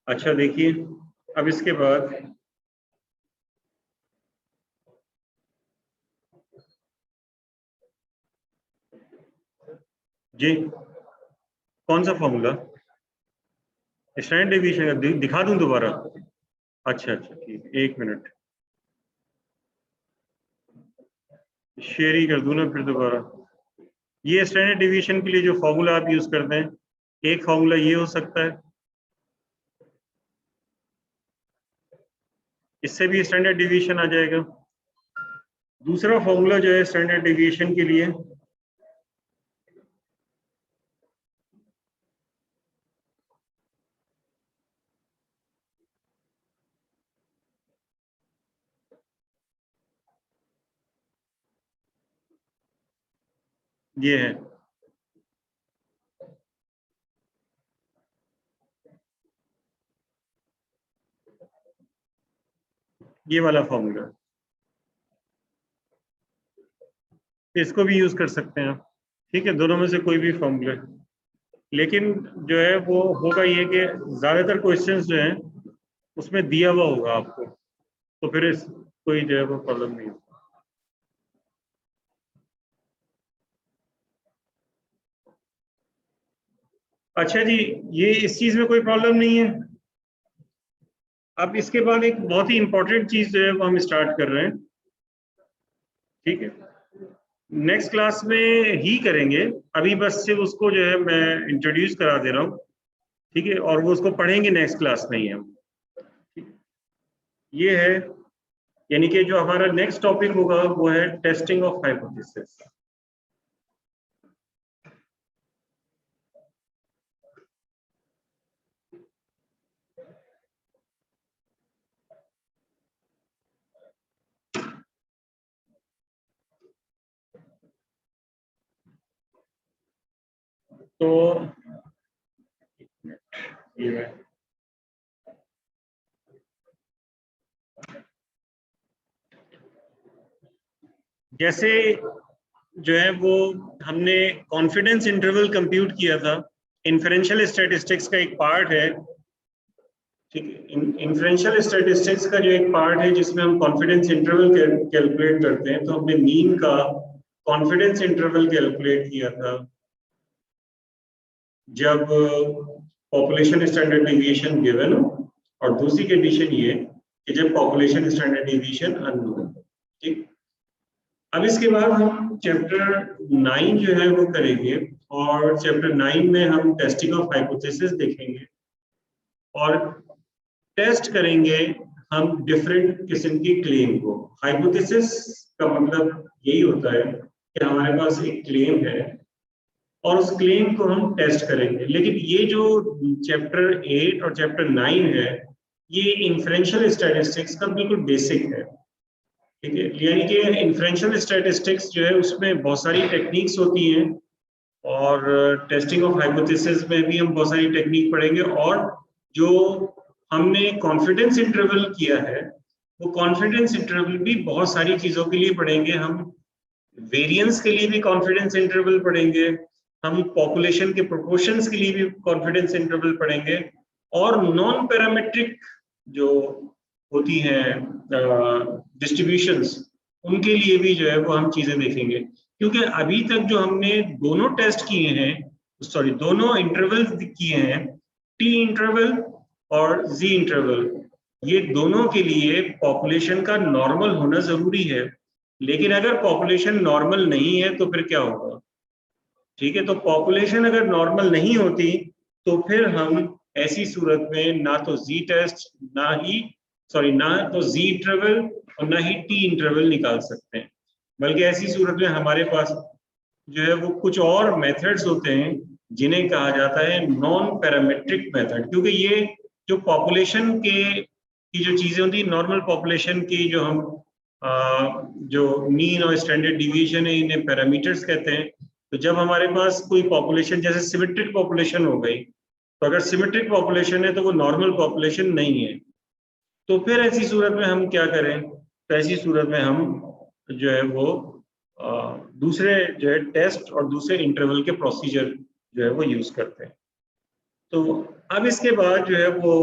Speaker 1: अच्छा देखिए, अब इसके बाद जी, कौन सा फॉर्मूला? स्टैंडर्ड डेविएशन का दिखा दूं दोबारा? अच्छा अच्छा, ठीक है, एक मिनट, शेयर ही कर दूं ना फिर दोबारा। ये स्टैंडर्ड डेविएशन के लिए जो फॉर्मूला आप यूज करते हैं, एक फॉर्मूला ये हो सकता है, इससे भी स्टैंडर्ड डेविएशन आ जाएगा। दूसरा फॉर्मूला जो है स्टैंडर्ड डेविएशन के लिए, ये है, ये वाला फॉर्मूला, इसको भी यूज कर सकते हैं आप, ठीक है, दोनों में से कोई भी फॉर्मूला। लेकिन जो है वो होगा ये कि ज्यादातर क्वेश्चंस जो हैं उसमें दिया हुआ होगा आपको, तो फिर कोई जो है वो प्रॉब्लम नहीं होगा। अच्छा जी, ये इस चीज में कोई प्रॉब्लम नहीं है। अब इसके बाद एक बहुत ही इंपॉर्टेंट चीज जो है वो हम स्टार्ट कर रहे हैं, ठीक है, नेक्स्ट क्लास में ही करेंगे। अभी बस सिर्फ उसको जो है मैं इंट्रोड्यूस करा दे रहा हूँ, ठीक है, और वो उसको पढ़ेंगे नेक्स्ट क्लास में ही हम, ठीक है? ये है, यानी कि जो हमारा नेक्स्ट टॉपिक होगा वो है टेस्टिंग ऑफ हाइपोथेसिस। तो ये है जैसे जो है वो हमने कॉन्फिडेंस इंटरवल कंप्यूट किया था, इन्फरेंशियल स्टैटिस्टिक्स का एक पार्ट है, ठीक है। इन्फरेंशियल स्टैटिस्टिक्स का जो एक पार्ट है जिसमें हम कॉन्फिडेंस इंटरवल कैलकुलेट करते हैं, तो हमने मीन का कॉन्फिडेंस इंटरवल कैलकुलेट किया था जब पॉपुलेशन स्टैंडर्ड डेविएशन गिवन हो, और दूसरी कंडीशन ये कि जब पॉपुलेशन स्टैंडर्ड डेविएशन अननोन, ठीक। अब इसके बाद हम चैप्टर 9 जो है वो करेंगे, और चैप्टर 9 में हम टेस्टिंग ऑफ हाइपोथेसिस देखेंगे और टेस्ट करेंगे हम डिफरेंट किस्म की क्लेम को। हाइपोथेसिस का मतलब यही होता है कि हमारे पास एक क्लेम है और उस क्लेम को हम टेस्ट करेंगे। लेकिन ये जो चैप्टर 8 और चैप्टर 9 है, ये इन्फरेंशियल स्टैटिस्टिक्स का बिल्कुल बेसिक है, ठीक है। यानी कि इन्फरेंशियल स्टैटिस्टिक्स जो है उसमें बहुत सारी टेक्निक्स होती हैं, और टेस्टिंग ऑफ हाइपोथेसिस में भी हम बहुत सारी टेक्निक पढ़ेंगे। और जो हमने कॉन्फिडेंस इंटरवल किया है, वो कॉन्फिडेंस इंटरवल भी बहुत सारी चीजों के लिए पढ़ेंगे। हम वेरिएंस के लिए भी कॉन्फिडेंस इंटरवल पढ़ेंगे, हम पॉपुलेशन के प्रोपोर्शंस के लिए भी कॉन्फिडेंस इंटरवल पढ़ेंगे, और नॉन पैरामेट्रिक जो होती हैं डिस्ट्रीब्यूशंस, उनके लिए भी जो है वो हम चीजें देखेंगे। क्योंकि अभी तक जो हमने दोनों टेस्ट किए हैं, सॉरी दोनों इंटरवल किए हैं, टी इंटरवल और जी इंटरवल, ये दोनों के लिए पॉपुलेशन का नॉर्मल होना जरूरी है। लेकिन अगर पॉपुलेशन नॉर्मल नहीं है तो फिर क्या होगा, ठीक है। तो पॉपुलेशन अगर नॉर्मल नहीं होती तो फिर हम ऐसी सूरत में ना तो जी टेस्ट, ना तो जी इंटरवल और ना ही टी इंटरवल निकाल सकते हैं। बल्कि ऐसी सूरत में हमारे पास जो है वो कुछ और मेथड्स होते हैं जिन्हें कहा जाता है नॉन पैरामेट्रिक मेथड। क्योंकि ये जो पॉपुलेशन के की जो चीजें होती है, नॉर्मल पॉपुलेशन की जो हम जो मीन और स्टैंडर्ड डिवीजन है, इन्हें पैरामीटर्स कहते हैं। तो जब हमारे पास कोई पॉपुलेशन जैसे सिमेट्रिक पॉपुलेशन हो गई, तो अगर सिमेट्रिक पॉपुलेशन है तो वो नॉर्मल पॉपुलेशन नहीं है, तो फिर ऐसी सूरत में हम क्या करें, तो ऐसी सूरत में हम जो है वो दूसरे जो है टेस्ट और दूसरे इंटरवल के प्रोसीजर जो है वो यूज करते हैं। तो अब इसके बाद जो है वो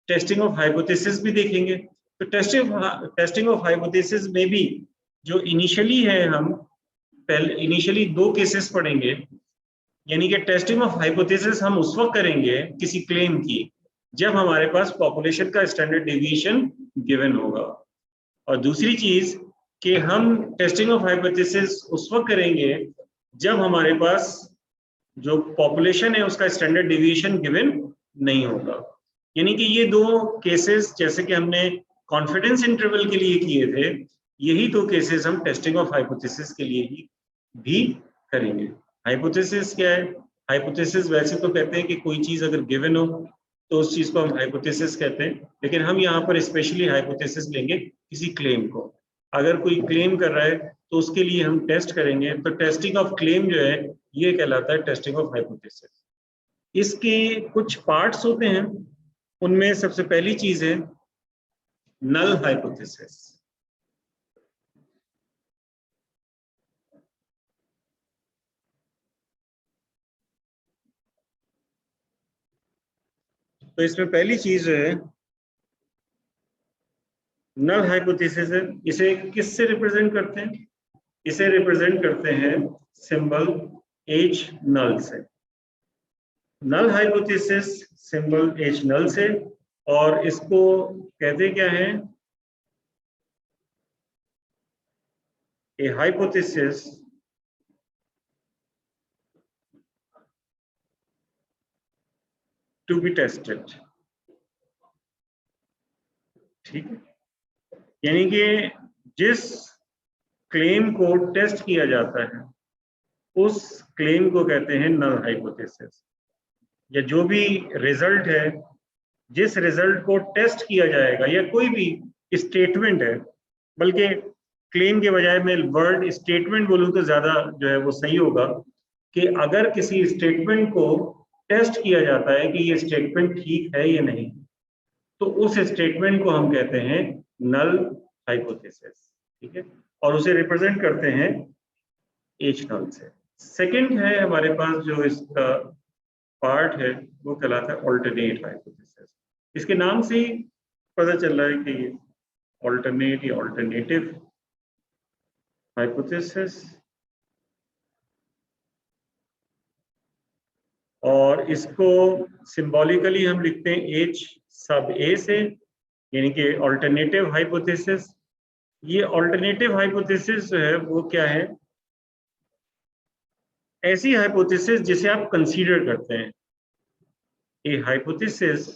Speaker 1: टेस्टिंग ऑफ हाइपोथेसिस भी देखेंगे। तो टेस्टिंग ऑफ हाइपोथेसिस में भी जो इनिशियली है, हम पहले इनिशियली 2 केसेस पढ़ेंगे। यानी कि टेस्टिंग ऑफ हाइपोथेसिस हम उस वक्त करेंगे किसी क्लेम की जब हमारे पास पॉपुलेशन का स्टैंडर्ड डेविएशन गिवन होगा, और दूसरी चीज कि हम टेस्टिंग ऑफ हाइपोथेसिस उस वक्त करेंगे जब हमारे पास जो पॉपुलेशन है उसका स्टैंडर्ड डेविएशन गिवन नहीं होगा। यानी कि ये 2 केसेस जैसे कि हमने कॉन्फिडेंस इंटरवल के लिए किए थे, यही 2 केसेस हम टेस्टिंग ऑफ हाइपोथेसिस के लिए ही भी करेंगे। हाइपोथेसिस क्या है? हाइपोथेसिस वैसे तो कहते हैं कि कोई चीज अगर गिवन हो तो उस चीज को हम हाइपोथेसिस कहते हैं, लेकिन हम यहाँ पर स्पेशली हाइपोथेसिस लेंगे किसी क्लेम को। अगर कोई क्लेम कर रहा है तो उसके लिए हम टेस्ट करेंगे। तो टेस्टिंग ऑफ क्लेम जो है ये कहलाता है टेस्टिंग ऑफ हाइपोथेसिस। इसके कुछ पार्ट्स होते हैं, उनमें सबसे पहली चीज है नल हाइपोथेसिस। तो इसमें पहली चीज है नल हाइपोथेसिस है। इसे किससे रिप्रेजेंट करते हैं? इसे रिप्रेजेंट करते हैं सिंबल H नल से। Null hypothesis symbol H null से, और इसको कहते क्या है? A hypothesis to be tested, ठीक है। यानी कि जिस क्लेम को टेस्ट किया जाता है उस क्लेम को कहते हैं नल हाइपोथेसिस। या जो भी रिजल्ट है, जिस रिजल्ट को टेस्ट किया जाएगा, या कोई भी स्टेटमेंट है, बल्कि क्लेम के बजाय मैं वर्ड स्टेटमेंट बोलूं तो ज्यादा जो है वो सही होगा, कि अगर किसी स्टेटमेंट को टेस्ट किया जाता है कि ये स्टेटमेंट ठीक है या नहीं, तो उस स्टेटमेंट को हम कहते हैं नल हाइपोथेसिस, ठीक है, और उसे रिप्रेजेंट करते हैं एच नल से। सेकंड है हमारे पास जो इसका पार्ट है वो कहलाता है ऑल्टरनेट हाइपोथेसिस। इसके नाम से ही पता चल रहा है कि ये ऑल्टरनेट या ऑल्टरनेटिव हाइपोथेसिस, और इसको सिंबॉलिकली हम लिखते हैं H सब A से, यानी कि ऑल्टरनेटिव हाइपोथेसिस। ये ऑल्टरनेटिव हाइपोथेसिस जो है वो क्या है, ऐसी हाइपोथेसिस जिसे आप कंसीडर करते हैं। A hypothesis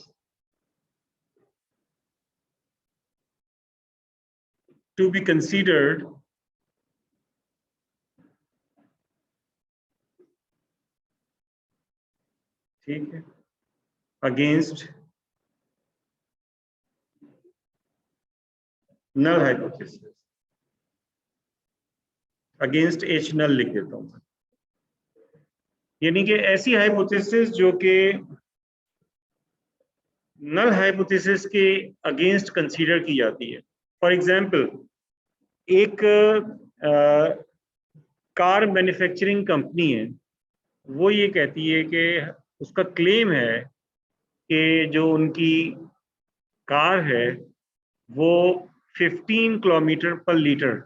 Speaker 1: to be considered ठीक है against null hypothesis, against H null लिख देता हूं, यानी कि ऐसी हाइपोथेसिस जो कि नल हाइपोथेसिस के अगेंस्ट कंसीडर की जाती है। फॉर एग्जांपल, एक कार मैन्युफैक्चरिंग कंपनी है, वो ये कहती है कि उसका क्लेम है कि जो उनकी कार है वो 15 किलोमीटर पर लीटर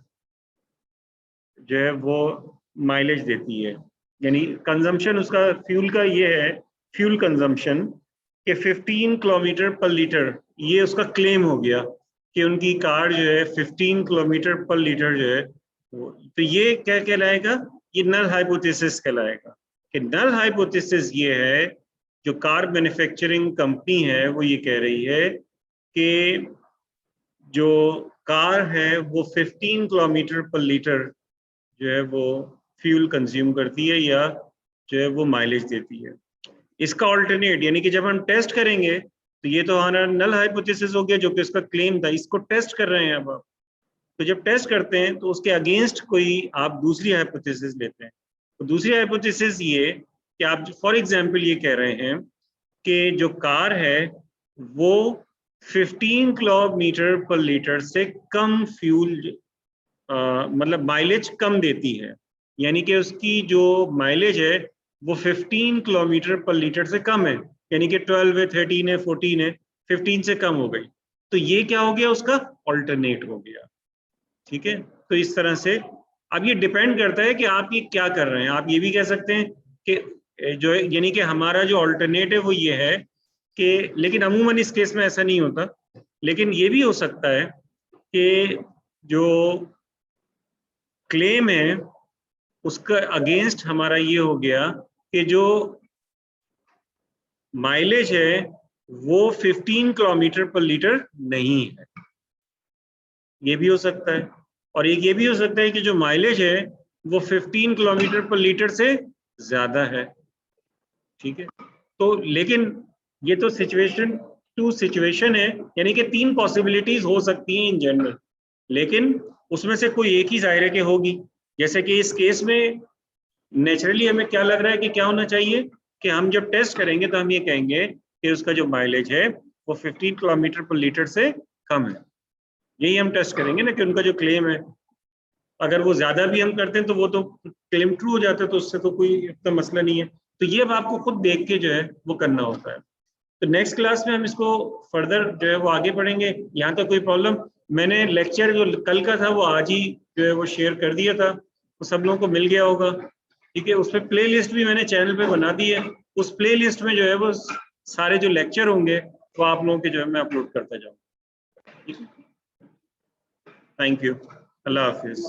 Speaker 1: जो है वो माइलेज देती है, यानी कंजम्पशन उसका फ्यूल का ये है, फ्यूल कंजम्पशन कि 15 किलोमीटर पर लीटर, ये उसका क्लेम हो गया कि उनकी कार जो है 15 किलोमीटर पर लीटर जो है वो, तो ये क्या कहलाएगा, ये नल हाइपोथेसिस कहलाएगा। कि नल हाइपोथेसिस ये है, जो कार मैन्युफैक्चरिंग कंपनी है वो ये कह रही है कि जो कार है वो 15 किलोमीटर पर लीटर जो है वो फ्यूल कंज्यूम करती है या जो है वो माइलेज देती है। इसका ऑल्टरनेट, यानी कि जब हम टेस्ट करेंगे तो ये तो हमारा नल हाइपोथेसिस हो गया जो कि उसका क्लेम था, इसको टेस्ट कर रहे हैं अब आप। तो जब टेस्ट करते हैं तो उसके अगेंस्ट कोई आप दूसरी हाइपोथेसिस लेते हैं, तो दूसरी हाइपोथेसिस ये कि आप फॉर एग्जांपल ये कह रहे हैं कि जो कार है वो 15 किलोमीटर पर लीटर से कम फ्यूल मतलब माइलेज कम देती है, यानी कि उसकी जो माइलेज है वो 15 किलोमीटर पर लीटर से कम है, यानी कि 12 है, 13 है, 14 है, 15 से कम हो गई, तो ये क्या हो गया, उसका ऑल्टरनेट हो गया। ठीक है, तो इस तरह से अब ये डिपेंड करता है कि आप ये क्या कर रहे हैं। आप ये भी कह सकते हैं कि जो यानी कि हमारा जो ऑल्टरनेट है वो ये है कि, लेकिन अमूमन इस केस में ऐसा नहीं होता, लेकिन ये भी हो सकता है कि जो क्लेम है उसका अगेंस्ट हमारा ये हो गया कि जो माइलेज है वो 15 किलोमीटर पर लीटर नहीं है, ये भी हो सकता है। और एक ये भी हो सकता है कि जो माइलेज है वो 15 किलोमीटर पर लीटर से ज्यादा है। ठीक है, तो लेकिन ये तो सिचुएशन टू सिचुएशन है, यानी कि 3 पॉसिबिलिटीज हो सकती हैं इन जनरल, लेकिन उसमें से कोई एक ही जाहिर है कि होगी। जैसे कि इस केस में नेचुरली हमें क्या लग रहा है कि क्या होना चाहिए कि हम जब टेस्ट करेंगे तो हम ये कहेंगे कि उसका जो माइलेज है वो 15 किलोमीटर पर लीटर से कम है, यही हम टेस्ट करेंगे ना कि उनका जो क्लेम है। अगर वो ज्यादा भी हम करते हैं तो वो तो क्लेम ट्रू हो जाता है, तो उससे तो कोई इतना मसला नहीं है। तो ये अब आपको खुद देख के जो है वो करना होता है। तो नेक्स्ट क्लास में हम इसको फर्दर जो है वो आगे पढ़ेंगे। यहाँ तक कोई प्रॉब्लम? मैंने लेक्चर जो कल का था वो आज ही जो है वो शेयर कर दिया था, तो सब लोगों को मिल गया होगा। ठीक है, उसमें प्ले लिस्ट भी मैंने चैनल पे बना दी है, उस प्ले लिस्ट में जो है वो सारे जो लेक्चर होंगे वो आप लोगों के जो है मैं अपलोड करता जाऊँगा। Thank you, Allah Hafiz.